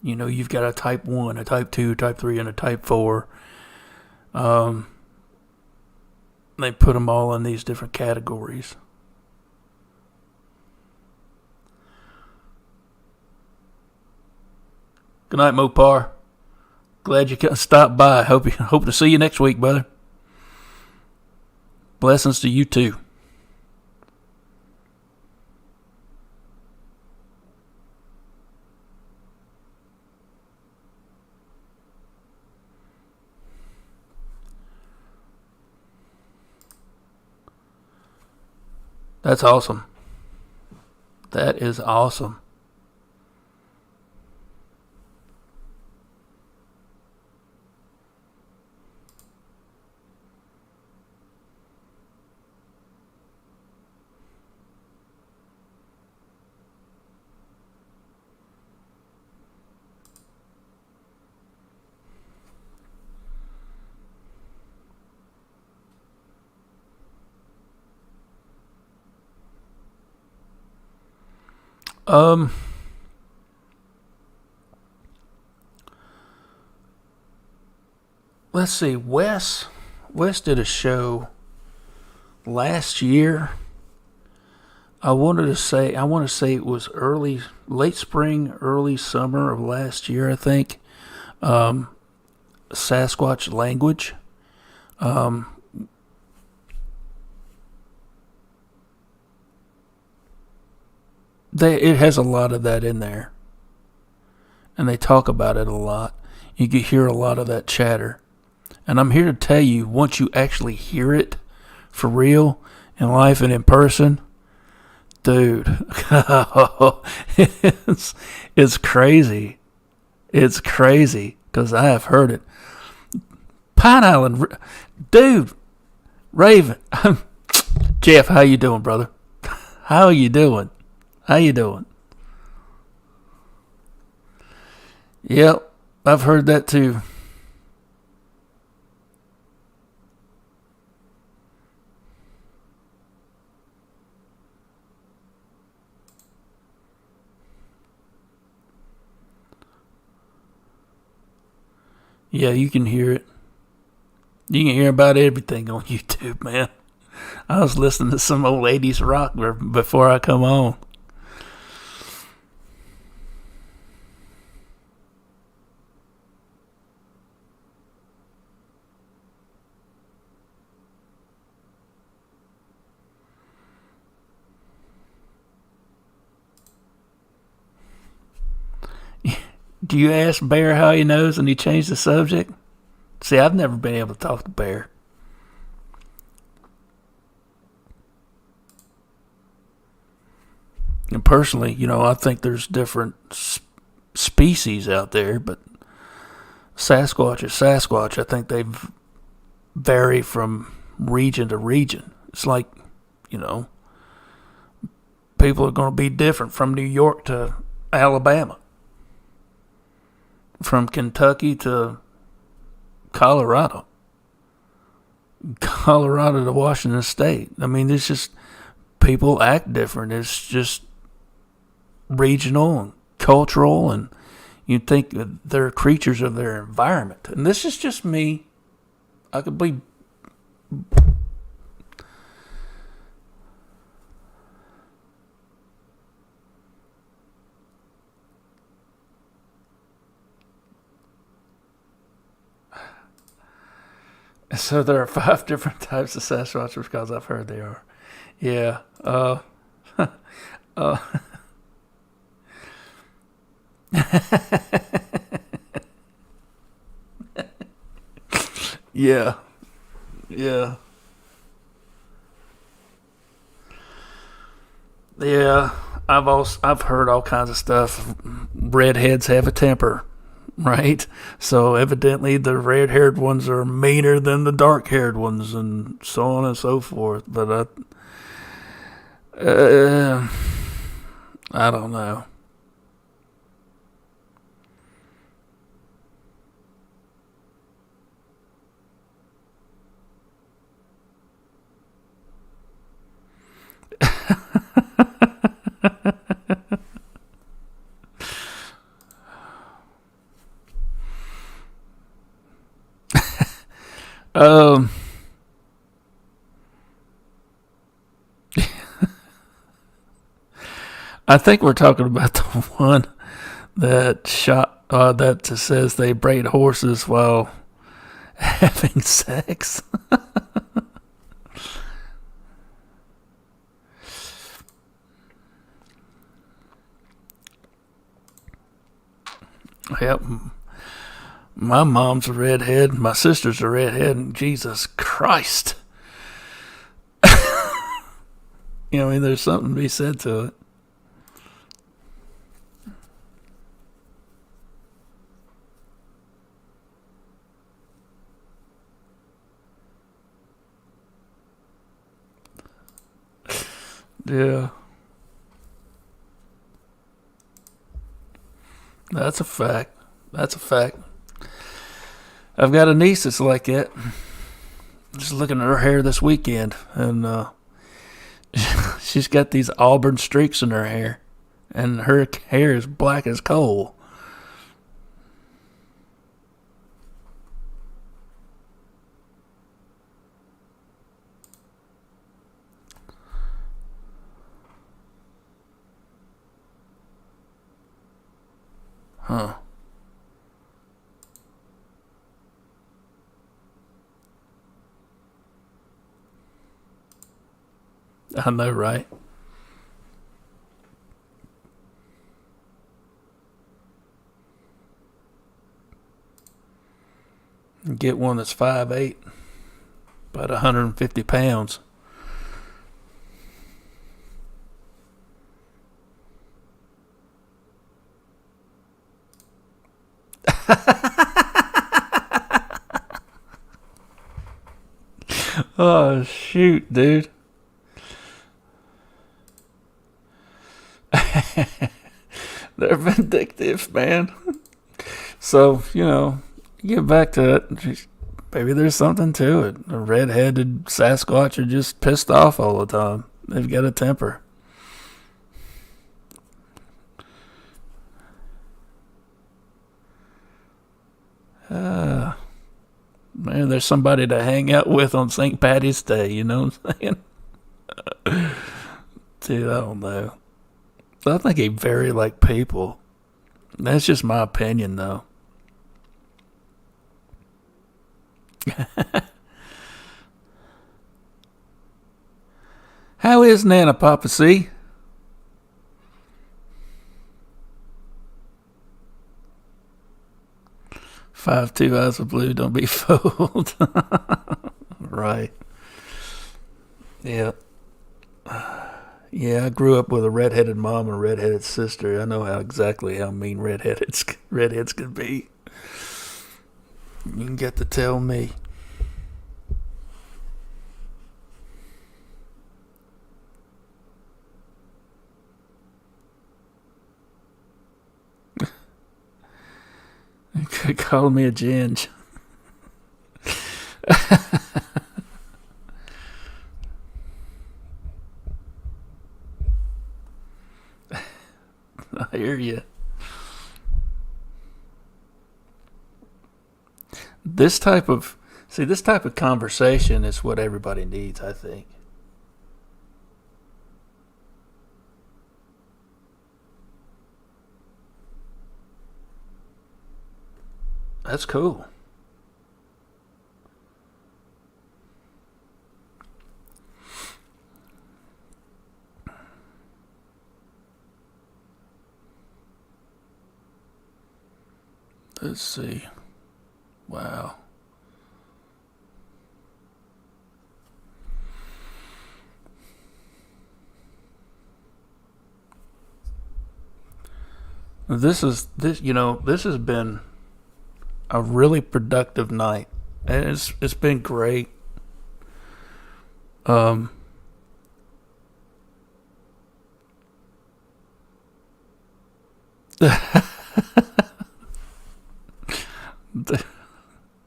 You know, you've got a type 1, a type 2, type 3, and a type 4. They put them all in these different categories. Good night, Mopar. Glad you stopped by. Hope to see you next week, brother. Blessings to you too. That's awesome. That is awesome. Let's see. Wes did a show last year. I want to say it was late spring, early summer of last year, I think. Sasquatch language. It has a lot of that in there, and they talk about it a lot. You can hear a lot of that chatter, and I'm here to tell you, once you actually hear it for real in life and in person, dude, it's crazy. It's crazy because I have heard it. Pine Island, dude, Raven, Jeff, how you doing, brother? How you doing? How you doing? Yep, I've heard that too. Yeah, you can hear it. You can hear about everything on YouTube, man. I was listening to some old 80s rock before I come on. Do you ask Bear how he knows and he changed the subject? See, I've never been able to talk to Bear. And personally, I think there's different species out there, but Sasquatch is Sasquatch. I think they vary from region to region. It's like, people are going to be different from New York to Alabama, from Kentucky to Colorado to Washington State. I mean, it's just people act different. It's just regional and cultural, and you think that they're creatures of their environment. And this is just me. I could be. So there are 5 different types of Sasquatch because I've heard they are. Yeah. Yeah. Yeah. Yeah. I've heard all kinds of stuff. Redheads have a temper, right? So evidently the red-haired ones are meaner than the dark-haired ones, and so on and so forth. But I don't know. I think we're talking about the one that that says they braid horses while having sex. Yep. My mom's a redhead. My sister's a redhead. And Jesus Christ. I mean, there's something to be said to it. Yeah. That's a fact. That's a fact. I've got a niece that's like that. Just looking at her hair this weekend, and she's got these auburn streaks in her hair, and her hair is black as coal. Huh. I know, right? Get one that's 5'8", about 150 pounds. Oh, shoot, dude. They're vindictive, man. So, get back to it. Maybe there's something to it. A red-headed Sasquatch are just pissed off all the time. They've got a temper. Man, there's somebody to hang out with on St. Patty's Day, you know what I'm saying? Dude, I don't know. I think they vary like people. That's just my opinion, though. How is Nana, Papa C? 5'2" eyes of blue, don't be fooled. Right. Yeah. Yeah, I grew up with a redheaded mom and a redheaded sister. I know exactly how mean redheads can be. You can get to tell me. You could call me a ginge. I hear you. This type of conversation is what everybody needs, I think. That's cool. Let's see. Wow. This has been a really productive night. And it's been great.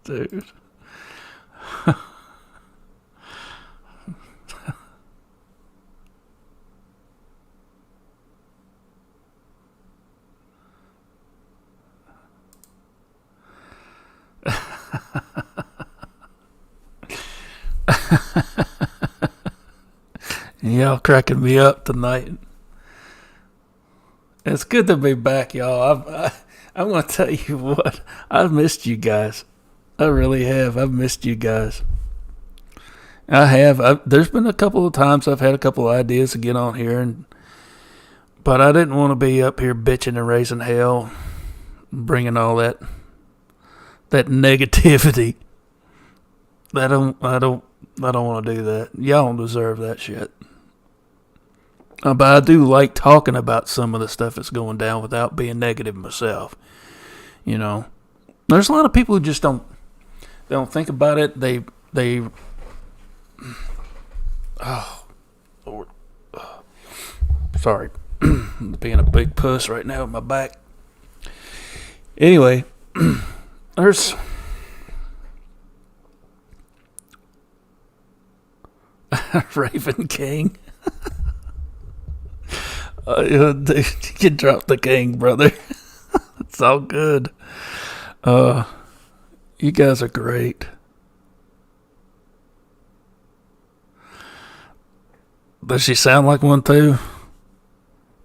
Dude. Y'all cracking me up tonight. It's good to be back, y'all. I'm going to tell you what. I've missed you guys. I really have. I've missed you guys. I have. There's been a couple of times I've had a couple of ideas to get on here, but I didn't want to be up here bitching and raising hell, bringing all that negativity. I don't want to do that. Y'all don't deserve that shit. But I do like talking about some of the stuff that's going down without being negative myself. You know, there's a lot of people who just don't think about it. They oh Lord, sorry, I'm being a big puss right now with my back. Anyway, there's Raven King. Dude, you can drop the king, brother. It's all good. You guys are great. Does she sound like one too?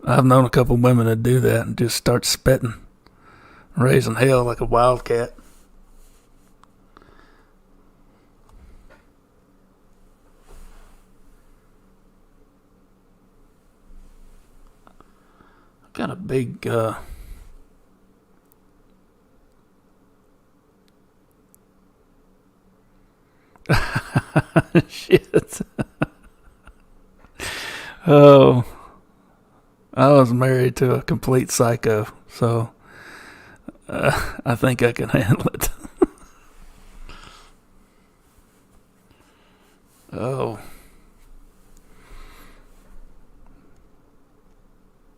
I've known a couple women that do that and just start spitting, raising hell like a wildcat. Got a big shit. Oh, I was married to a complete psycho, so I think I can handle it. Oh.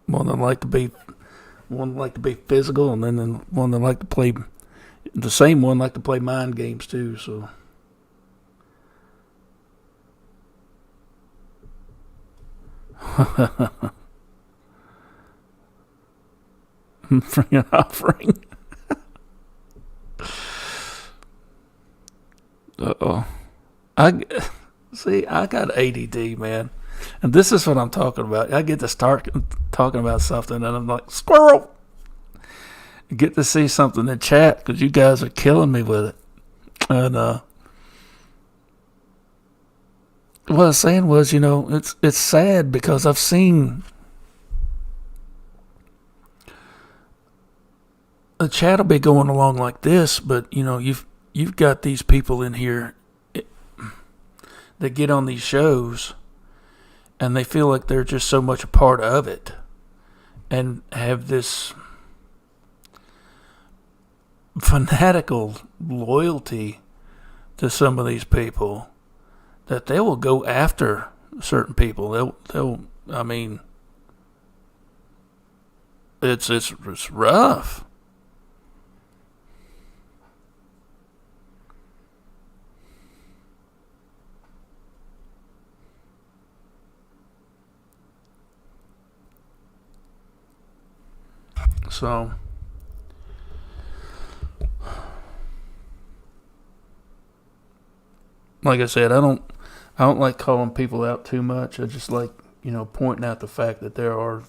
One that like to be physical, and then one that like to play the same one like to play mind games too. So bring an offering. Uh-oh. I got ADD, man. And this is what I'm talking about. I get to start talking about something, and I'm like, squirrel! Get to see something in chat, because you guys are killing me with it. And what I was saying was, it's sad, because I've seen the chat will be going along like this, but, you've got these people in here that get on these shows, and they feel like they're just so much a part of it and have this fanatical loyalty to some of these people that they will go after certain people. I mean, it's rough. So, like I said, I don't like calling people out too much. I just like, pointing out the fact that there are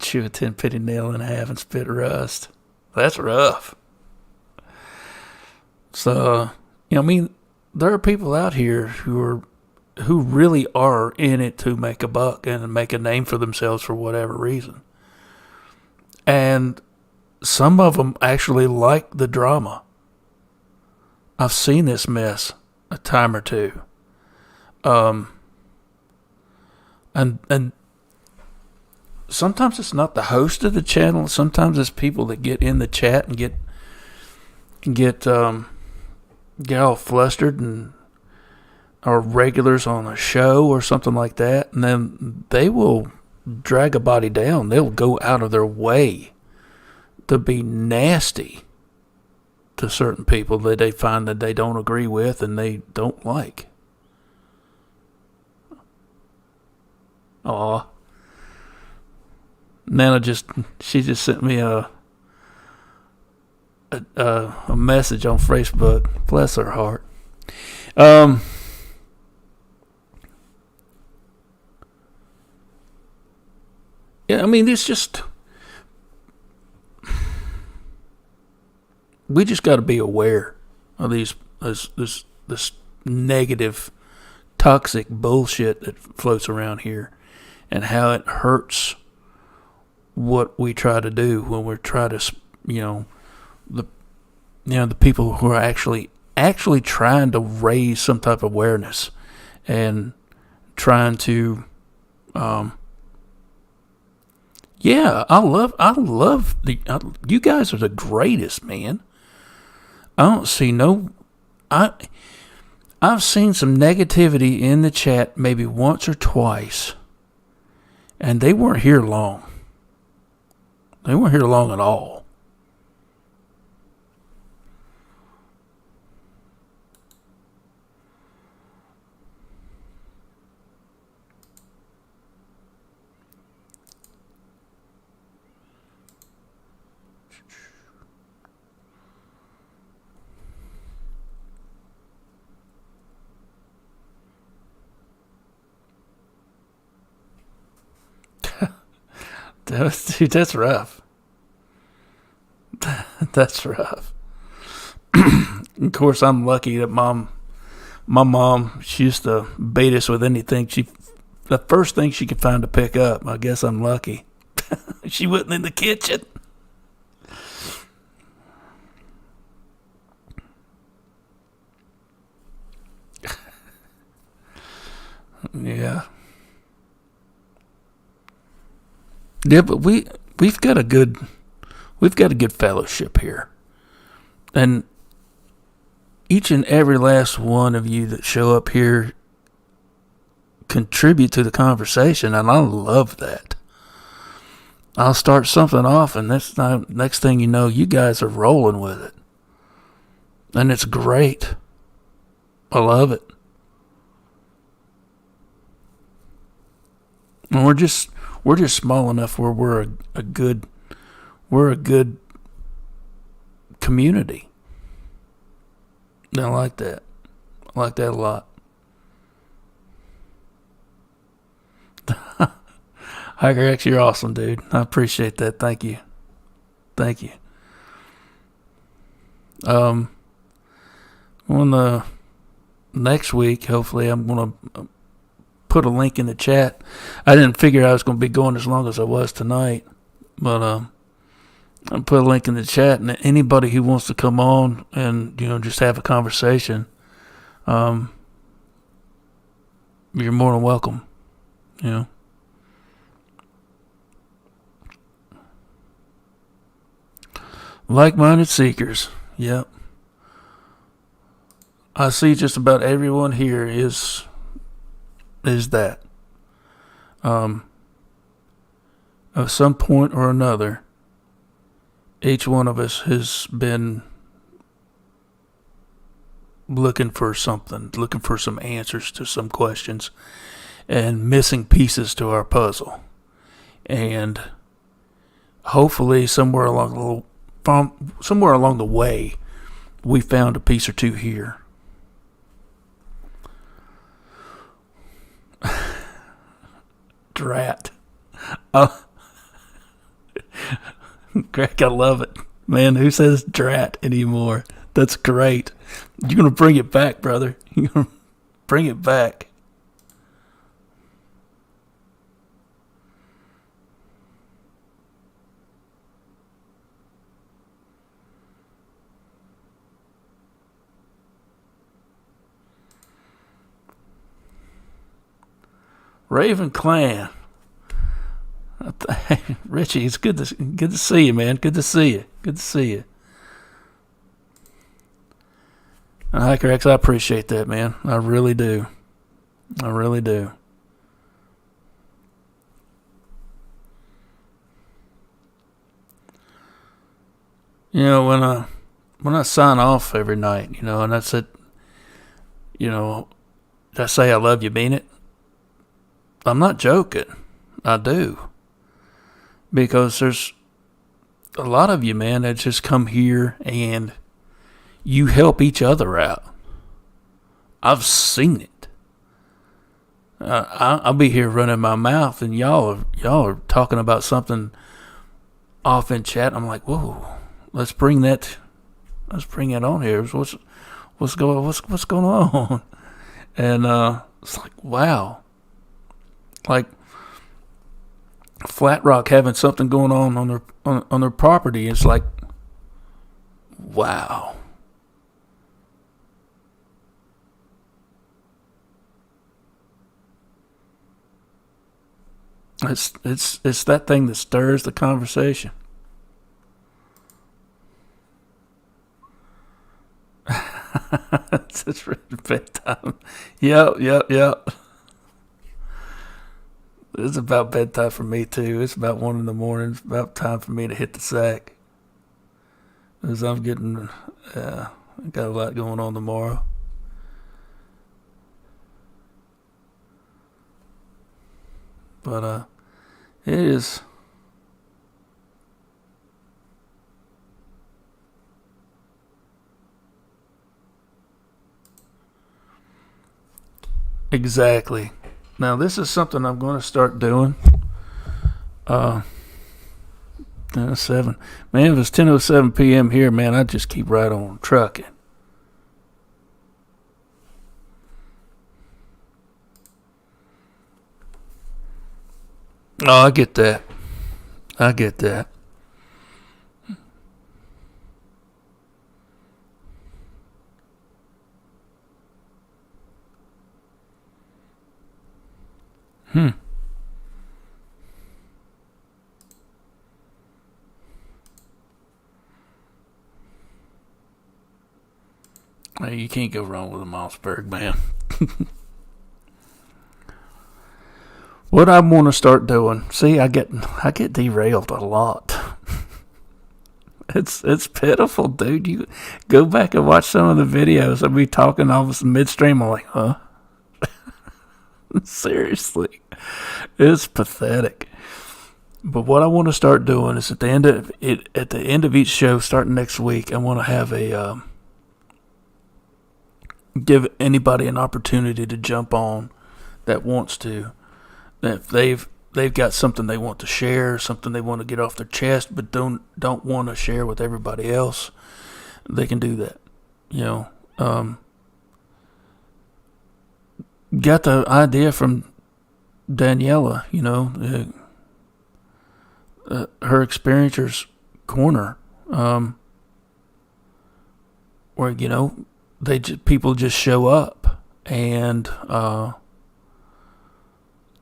chew a 10-penny nail in half and spit rust. That's rough. So, there are people out here who really are in it to make a buck and make a name for themselves for whatever reason. And some of them actually like the drama. I've seen this mess a time or two. And sometimes it's not the host of the channel. Sometimes it's people that get in the chat and get all flustered and are regulars on a show or something like that, and then they will drag a body down. They'll go out of their way to be nasty to certain people that they find that they don't agree with and they don't like. Aw. Nana she just sent me a a message on Facebook. Bless her heart. Yeah, I mean, it's just, we just got to be aware of this negative, toxic bullshit that floats around here, and how it hurts what we try to do when we try to, the people who are actually trying to raise some type of awareness and trying to, I love you guys are the greatest, man. I don't see I've seen some negativity in the chat maybe once or twice, and they weren't here long. They weren't here long at all. Dude, that's rough. That's rough. Of course, I'm lucky that my mom, she used to bait us with anything. The first thing she could find to pick up. I guess I'm lucky. She wasn't in the kitchen. Yeah. Yeah, but we've got a good fellowship here, and each and every last one of you that show up here contribute to the conversation, and I love that. I'll start something off, and next thing you know, you guys are rolling with it, and it's great. I love it, and we're just small enough where we're a good community. And I like that. I like that a lot. Hiker X, you're awesome, dude. I appreciate that. Thank you. On the next week, hopefully, I'm gonna put a link in the chat. I didn't figure I was going to be going as long as I was tonight, but I'll put a link in the chat, and anybody who wants to come on and just have a conversation, you're more than welcome. Like-minded seekers. Yep. I see just about everyone here is that. At some point or another, each one of us has been looking for something, looking for some answers to some questions, and missing pieces to our puzzle. And hopefully somewhere along the way, we found a piece or two here. Drat. Greg, I love it. Man, who says drat anymore? That's great. You're going to bring it back, brother. You're going to bring it back. Raven Clan. Richie, it's good to see you, man. Good to see you. And Hiker X, I appreciate that, man. I really do. When I sign off every night, and that's it, I say I love you, mean it. I'm not joking. I do. Because a lot of you, man, that just come here and you help each other out. I've seen it. I'll be here running my mouth, and y'all are talking about something off in chat. I'm like, whoa, let's bring that on here. What's going on? And it's like, wow, like Flat Rock having something going on their property. It's like, wow. It's that thing that stirs the conversation. It's bedtime. Yep. It's about bedtime for me too. It's about 1 a.m. It's about time for me to hit the sack. As I'm getting, I got a lot going on tomorrow. But it is. Exactly. Now this is something I'm going to start doing. 10:07. Man, if it's 10:07 p.m. here, man, I just keep right on trucking. Oh, I get that. Hey, you can't go wrong with a Mossberg, man. What I want to start doing, see, I get derailed a lot. It's pitiful, dude. You go back and watch some of the videos of me talking all this midstream. I'm like, huh? Seriously, it's pathetic. But what I want to start doing is at the end of each show, starting next week, I want to have a give anybody an opportunity to jump on that wants to. If they've got something they want to share, something they want to get off their chest, but don't want to share with everybody else, they can do that. Got the idea from Daniela, her experiencers corner, where people just show up and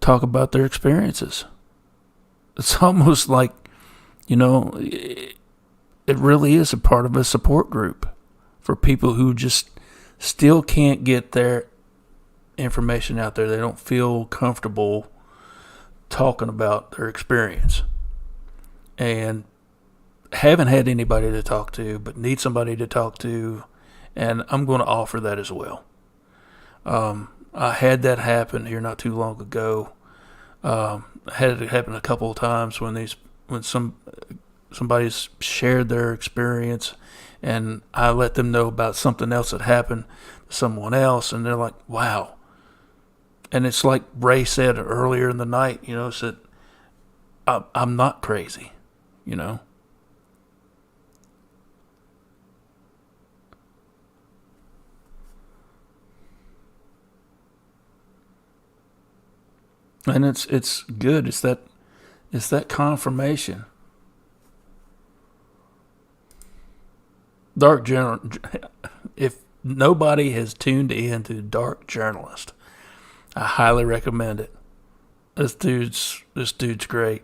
talk about their experiences. It's almost like, it really is a part of a support group for people who just still can't get their information out there. They don't feel comfortable talking about their experience and haven't had anybody to talk to, but need somebody to talk to. And I'm going to offer that as well. I had that happen here not too long ago. I had it happen a couple of times when somebody's shared their experience, and I let them know about something else that happened to someone else, and they're like, "Wow!" And it's like Ray said earlier in the night. Said, "I'm not crazy," And it's good. It's that confirmation. Dark Journal. If nobody has tuned in to Dark Journalist, I highly recommend it. This dude's great.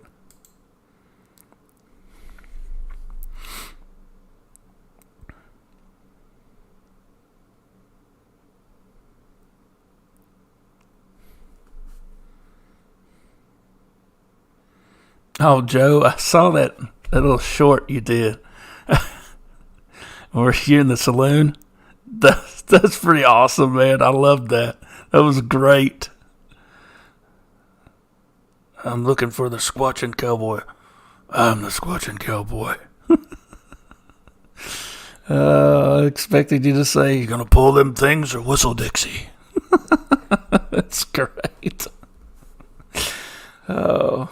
Oh, Joe, I saw that little short you did. Were you in the saloon? That's pretty awesome, man. I loved that. That was great. I'm looking for the Squatching Cowboy. I'm the Squatching Cowboy. I expected you to say, "You gonna pull them things or whistle Dixie?" That's great. Oh.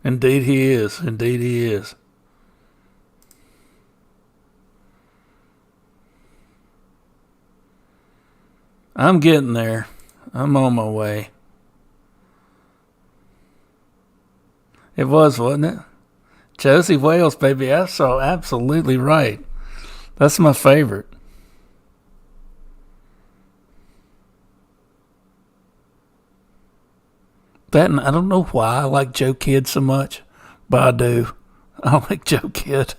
Indeed he is. Indeed he is. I'm getting there. I'm on my way. It was, wasn't it? Josie Wales, baby. That's so absolutely right. That's my favorite. That, and I don't know why I like Joe Kidd so much, but I do. I like Joe Kidd.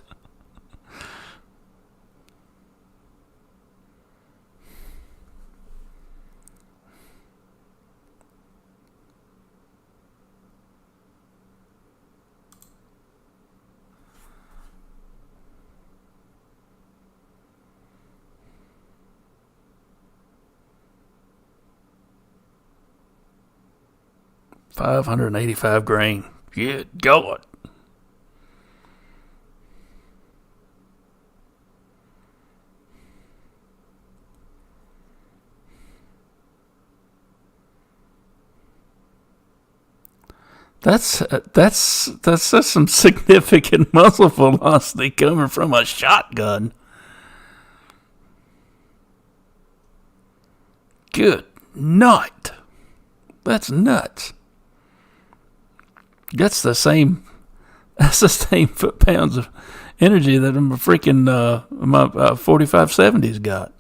$585 Good God. That's some significant muzzle velocity coming from a shotgun. Good night. That's nuts. That's the same. That's the same foot-pounds of energy that my freaking my 4570's got.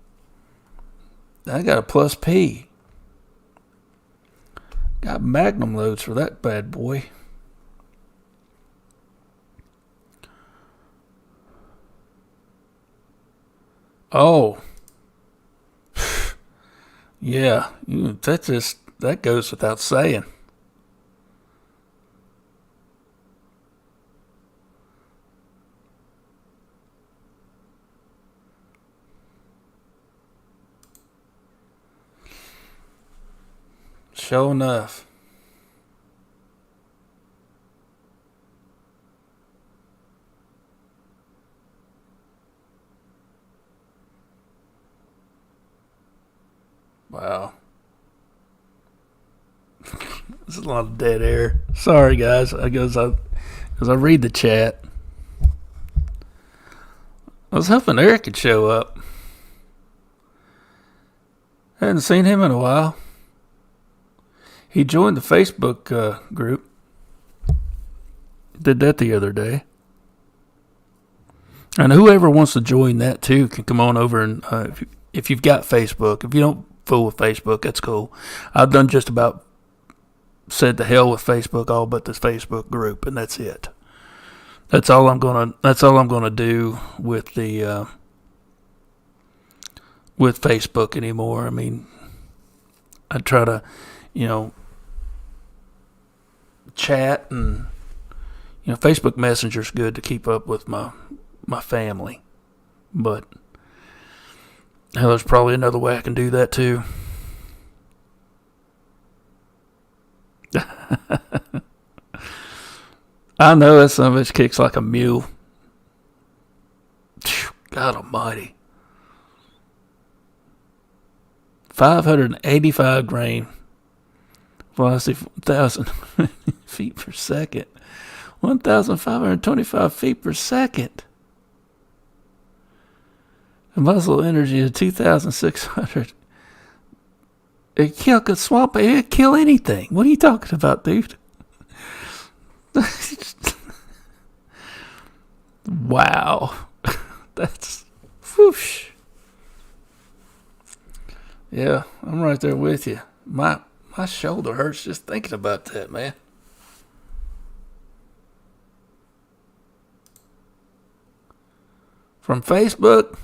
I got a plus P. Got magnum loads for that bad boy. Oh. Yeah, that goes without saying. Sure enough. Wow. There's a lot of dead air. Sorry, guys. Because I read the chat. I was hoping Eric could show up. Hadn't seen him in a while. He joined the Facebook group. Did that the other day. And whoever wants to join that too can come on over and if you've got Facebook. If you don't fool with Facebook, that's cool. I've done just about said to hell with Facebook, all but this Facebook group, and that's it. That's all I'm gonna do with the with Facebook anymore. I mean, I try to, chat, and Facebook Messenger's good to keep up with my family, but hell, there's probably another way I can do that too. I know that some of it kicks like a mule. God almighty. 585 grain velocity, 1,000 feet per second. 1,525 feet per second. The muzzle energy is 2,600. It kill a swamp. It kill anything. What are you talking about, dude? Wow. That's whoosh. Yeah, I'm right there with you. My shoulder hurts just thinking about that, man. From Facebook.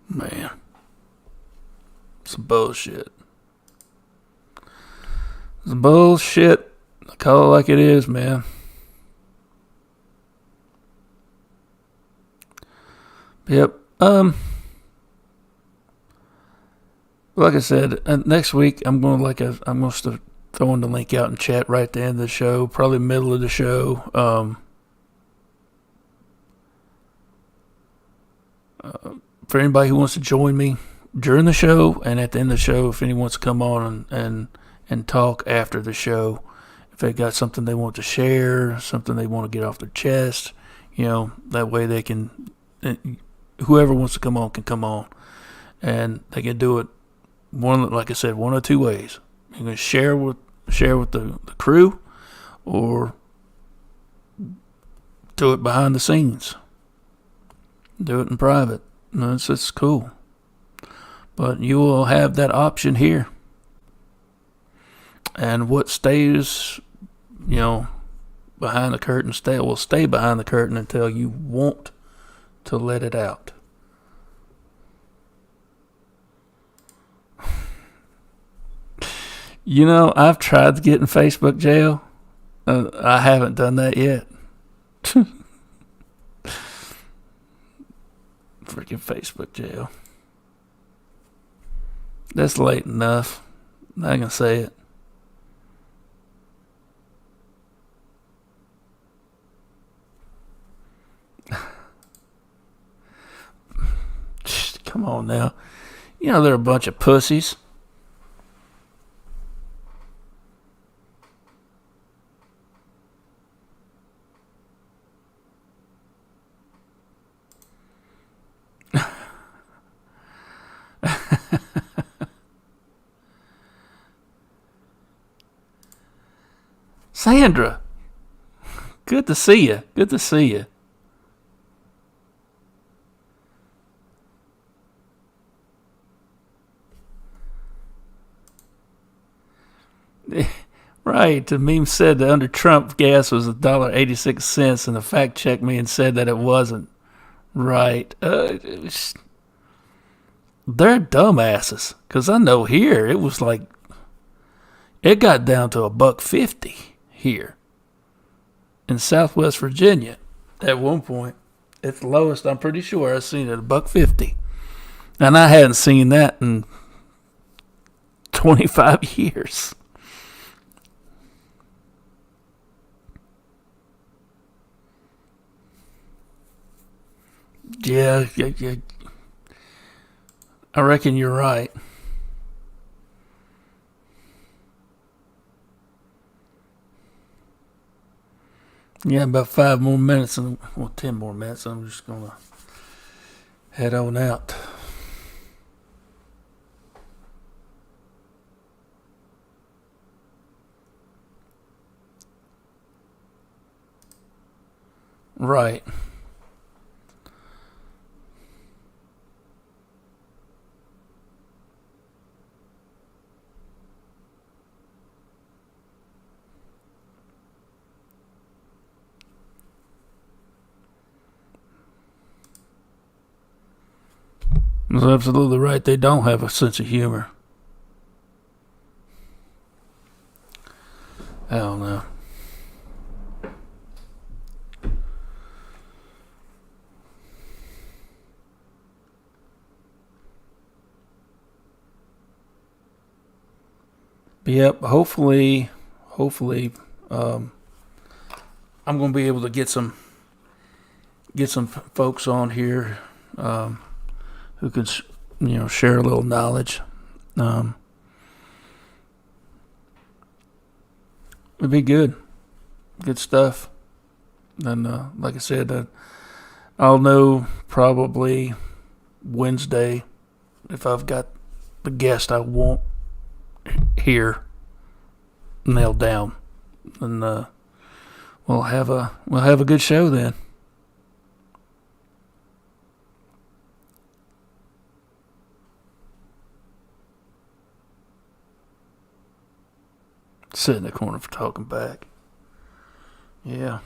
Man, some bullshit. It's bullshit. I call it like it is, man. Yep. Like I said, next week I'm going to throw in the link out in chat right at the end of the show, probably middle of the show. For anybody who wants to join me during the show and at the end of the show, if anyone wants to come on and talk after the show, if they got something they want to share, something they want to get off their chest, that way they can, whoever wants to come on can come on, and they can do it like I said, one or two ways. You can share with the crew, or do it behind the scenes. Do it in private. It's cool. But you will have that option here. And what stays, behind the curtain will stay behind the curtain until you want to let it out. I've tried to get in Facebook jail. I haven't done that yet. Freaking Facebook jail. That's late enough. I can say it. Come on now. They're a bunch of pussies. Sandra, good to see you. Good to see you. Right, the meme said that under Trump gas was $1.86, and the fact checked me and said that it wasn't. Right. They're dumbasses. Because I know here it was like, it got down to $1.50 here in Southwest Virginia at one point. It's the lowest I'm pretty sure I've seen it, $1.50. And I hadn't seen that in 25 years. Yeah, I reckon you're right. Yeah, about 5 more minutes, 10 more minutes. I'm just going to head on out. Right. That's absolutely right. They don't have a sense of humor. I don't know. But yep, hopefully, I'm going to be able to get some folks on here who can, share a little knowledge. It'd be good stuff. And like I said, I'll know probably Wednesday if I've got the guest I want here nailed down, and we'll have a good show then. Sit in the corner for talking back. Yeah.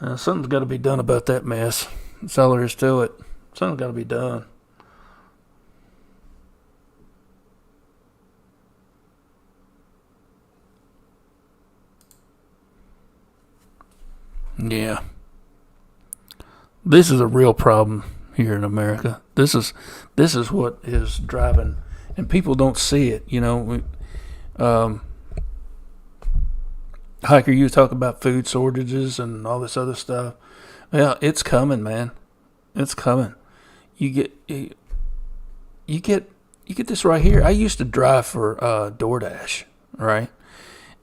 Something's got to be done about that mess. That's all there is to it. Something's got to be done. Yeah. This is a real problem here in America. This is what is driving, and people don't see it. Hiker, you talk about food shortages and all this other stuff. Yeah, it's coming, man. It's coming. You get this right here. I used to drive for DoorDash, right?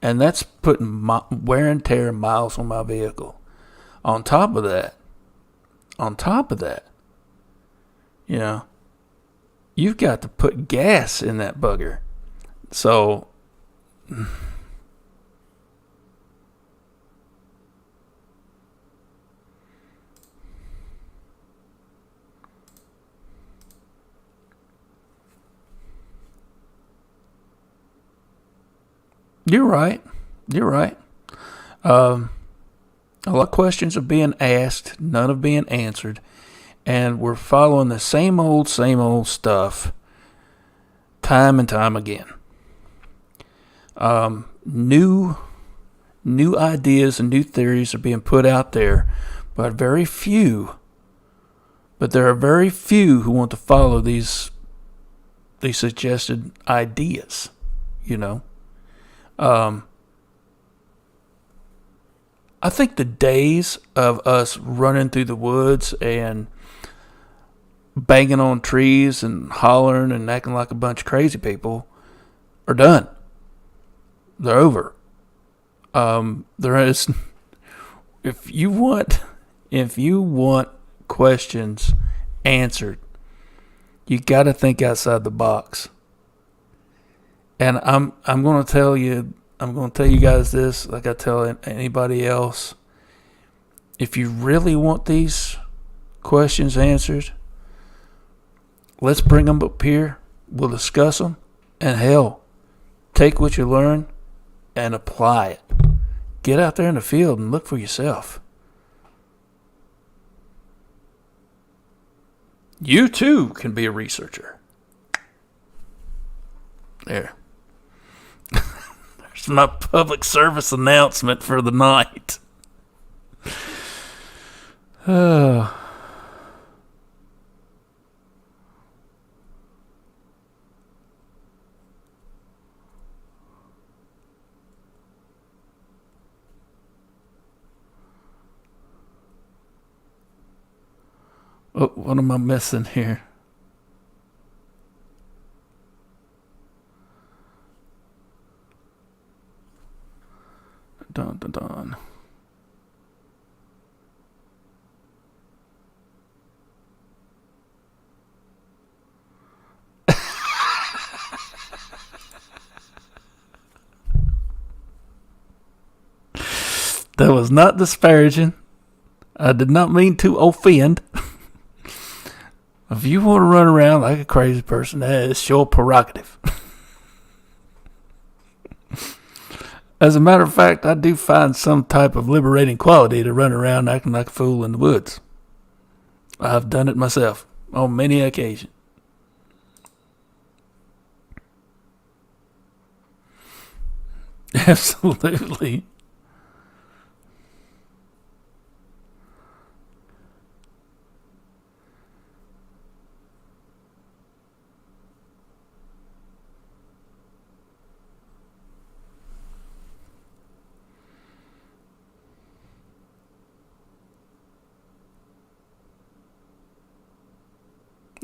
And that's putting wear and tear miles on my vehicle. On top of that, you've got to put gas in that bugger. So, you're right. A lot of questions are being asked, none are being answered, and we're following the same old stuff time and time again. New ideas and new theories are being put out there, but there are very few who want to follow these suggested ideas, I think the days of us running through the woods and banging on trees and hollering and acting like a bunch of crazy people are done. They're over. There is, if you want questions answered, you got to think outside the box. And I'm going to tell you guys this, like I tell anybody else. If you really want these questions answered, let's bring them up here. We'll discuss them. And hell, take what you learn and apply it. Get out there in the field and look for yourself. You too can be a researcher. There. There's my public service announcement for the night. Oh, what am I missing here? Dun, dun, dun. That was not disparaging. I did not mean to offend. If you want to run around like a crazy person, that is your prerogative. As a matter of fact, I do find some type of liberating quality to run around acting like a fool in the woods. I've done it myself on many occasions. Absolutely.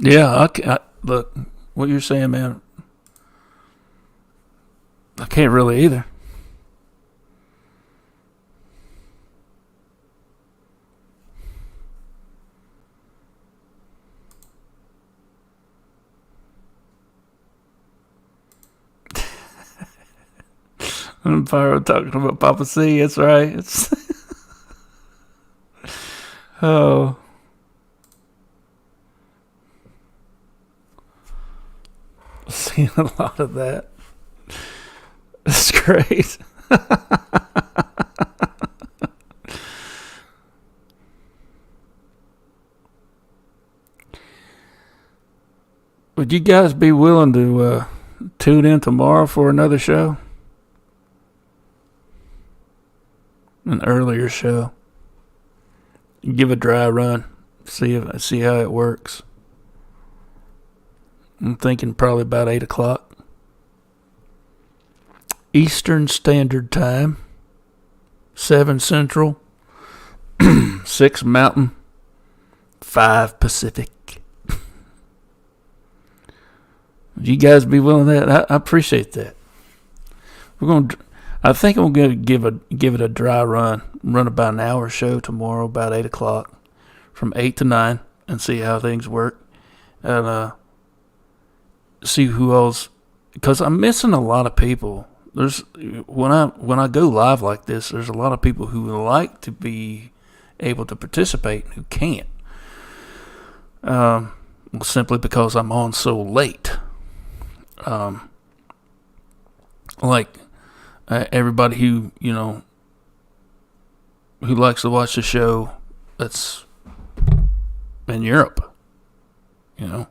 Yeah, look, what you're saying, man, I can't really either. I'm talking about Papa C, that's right. It's oh. Seen a lot of that. It's great. Would you guys be willing to tune in tomorrow for another show? An earlier show. Give a dry run. See how it works. I'm thinking probably about 8 o'clock. Eastern Standard Time. 7 Central. 6 Mountain. 5 Pacific. Would you guys be willing to that? I appreciate that. I think I'm gonna give it a dry run. Run about an hour show tomorrow, about 8 o'clock, from 8 to 9, and see how things work, and see who else. Because I'm missing a lot of people. When I go live like this, there's a lot of people who would like to be able to participate who can't. Simply because I'm on so late. Everybody who likes to watch the show that's in Europe, I've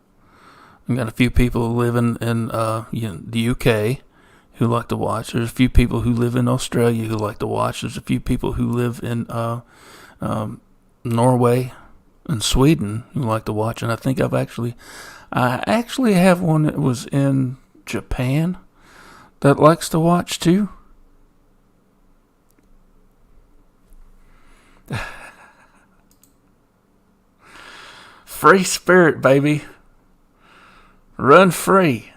got a few people living in the UK who like to watch. There's a few people who live in Australia who like to watch. There's a few people who live in Norway and Sweden who like to watch. And I think I actually have one that was in Japan that likes to watch too. Free spirit, baby. Run free.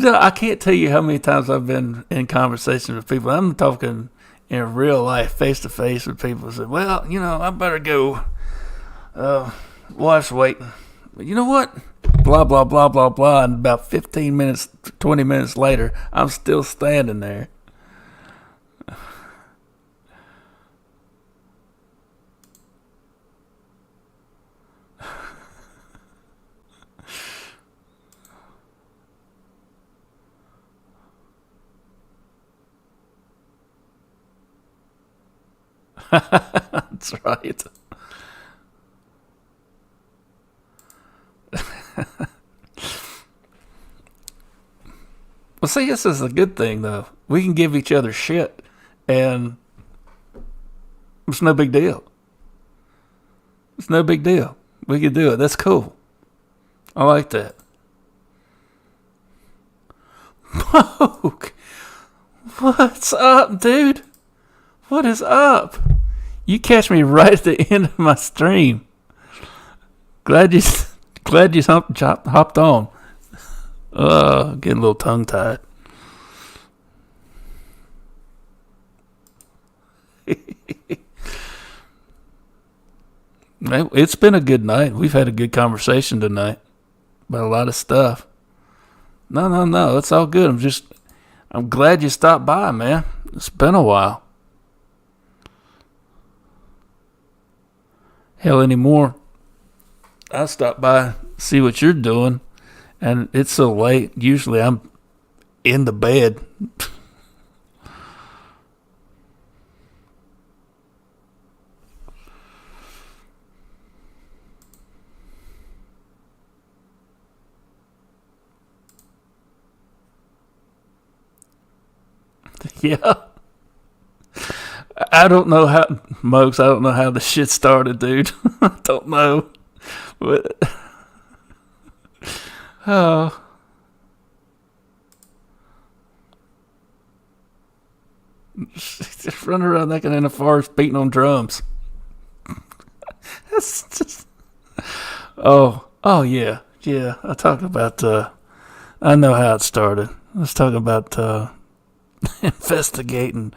I can't tell you how many times I've been in conversation with people. I'm talking in real life, face to face with people who say, well, I better go. Wife's waiting. But you know what? Blah, blah, blah, blah, blah. And about 15 minutes, 20 minutes later, I'm still standing there. That's right. Well, see, this is a good thing, though. We can give each other shit, and it's no big deal. It's no big deal. We can do it. That's cool. I like that. Poke! What's up, dude? What is up? You catch me right at the end of my stream. Glad you hopped on. Getting a little tongue tied. It's been a good night. We've had a good conversation tonight about a lot of stuff. No, it's all good. I'm glad you stopped by, man. It's been a while. Hell, anymore. I stop by, see what you're doing, and it's so late. Usually I'm in the bed. Yeah. I don't know how, Mokes, I don't know how the shit started, dude. I don't know. But, oh. Just running around naked in the forest beating on drums. That's just... Oh, yeah. Yeah, I talk about, I know how it started. Let's talk about, investigating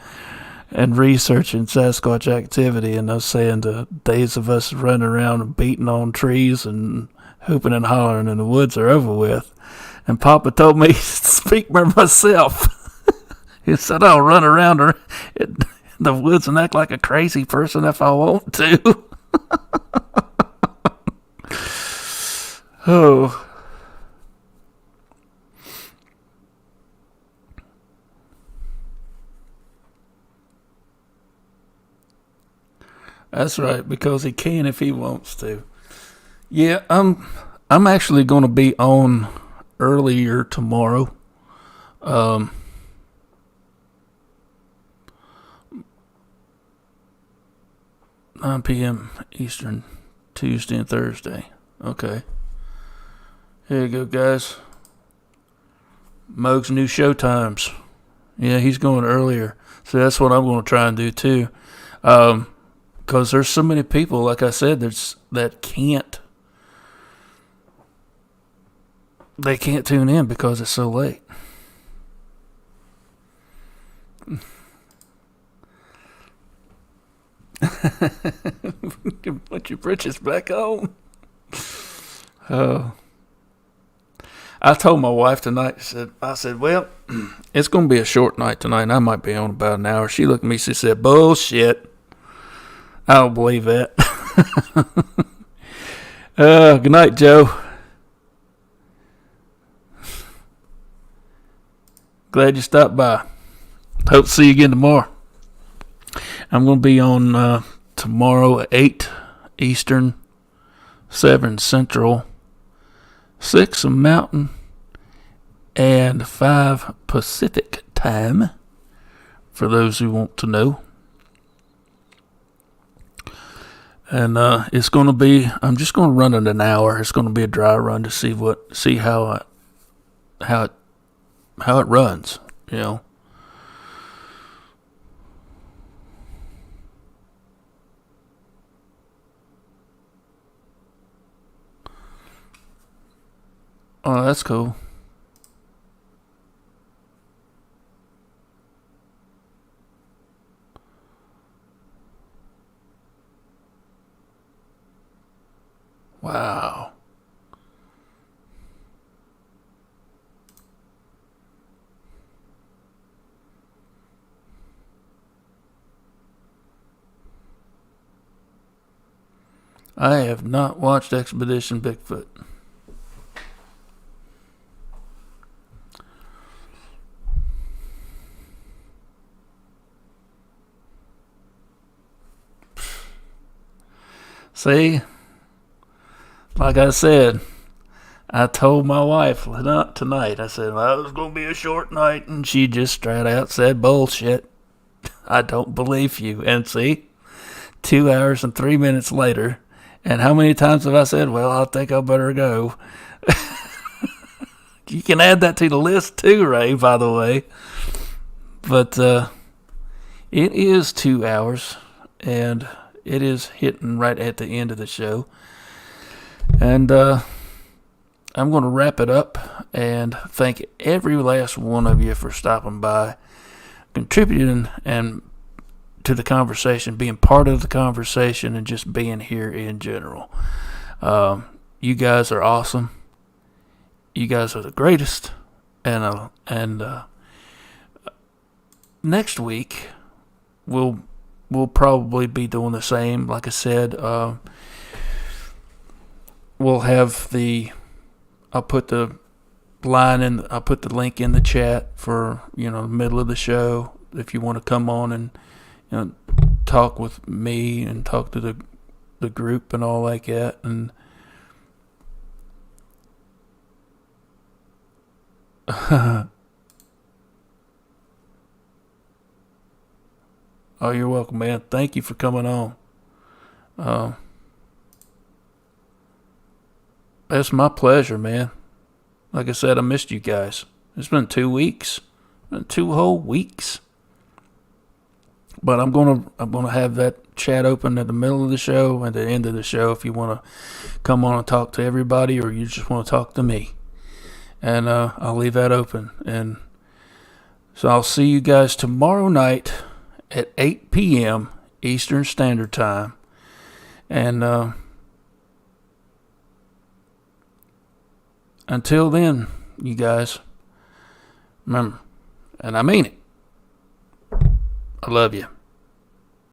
and researching Sasquatch activity, and us saying the days of us running around and beating on trees and hooping and hollering in the woods are over with. And Papa told me to speak for myself. He said I'll run around in the woods and act like a crazy person if I want to. Oh. That's right, because he can if he wants to. Yeah, I'm actually going to be on earlier tomorrow. 9 p.m. Eastern, Tuesday and Thursday. Okay. Here you go, guys. Moog's new show times. Yeah, he's going earlier. So that's what I'm going to try and do too. Because there's so many people, like I said, that can't. They can't tune in because it's so late. Put your britches back on. I told my wife tonight, I said, well, it's going to be a short night tonight, and I might be on about an hour. She looked at me, she said, bullshit. I don't believe that. Good night, Joe. Glad you stopped by. Hope to see you again tomorrow. I'm going to be on tomorrow at 8 Eastern, 7 Central, 6 Mountain, and 5 Pacific time, for those who want to know. And it's going to be, I'm just going to run it an hour. It's going to be a dry run to see how it runs, you know. Oh, that's cool. Wow. I have not watched Expedition Bigfoot. See, like I said, I told my wife not tonight. I said, well, it was going to be a short night, and she just straight out said, bullshit. I don't believe you. And see, 2 hours and 3 minutes later, and how many times have I said, well, I think I better go. You can add that to the list too, Ray, by the way. But it is 2 hours, and it is hitting right at the end of the show. And I'm going to wrap it up and thank every last one of you for stopping by, contributing and to the conversation, being part of the conversation, and just being here in general. You guys are awesome. You guys are the greatest. And next week we'll probably be doing the same. Like I said, we'll have I'll put the link in the chat for, the middle of the show if you want to come on and talk with me and talk to the group and all like that. And oh, you're welcome, man. Thank you for coming on. It's my pleasure, man. Like I said, I missed you guys. It's been 2 weeks. 2 whole weeks. But I'm gonna have that chat open at the middle of the show and at the end of the show if you want to come on and talk to everybody, or you just want to talk to me. And I'll leave that open. And so I'll see you guys tomorrow night at 8 p.m. Eastern Standard Time. And until then, you guys, remember, and I mean it, I love you.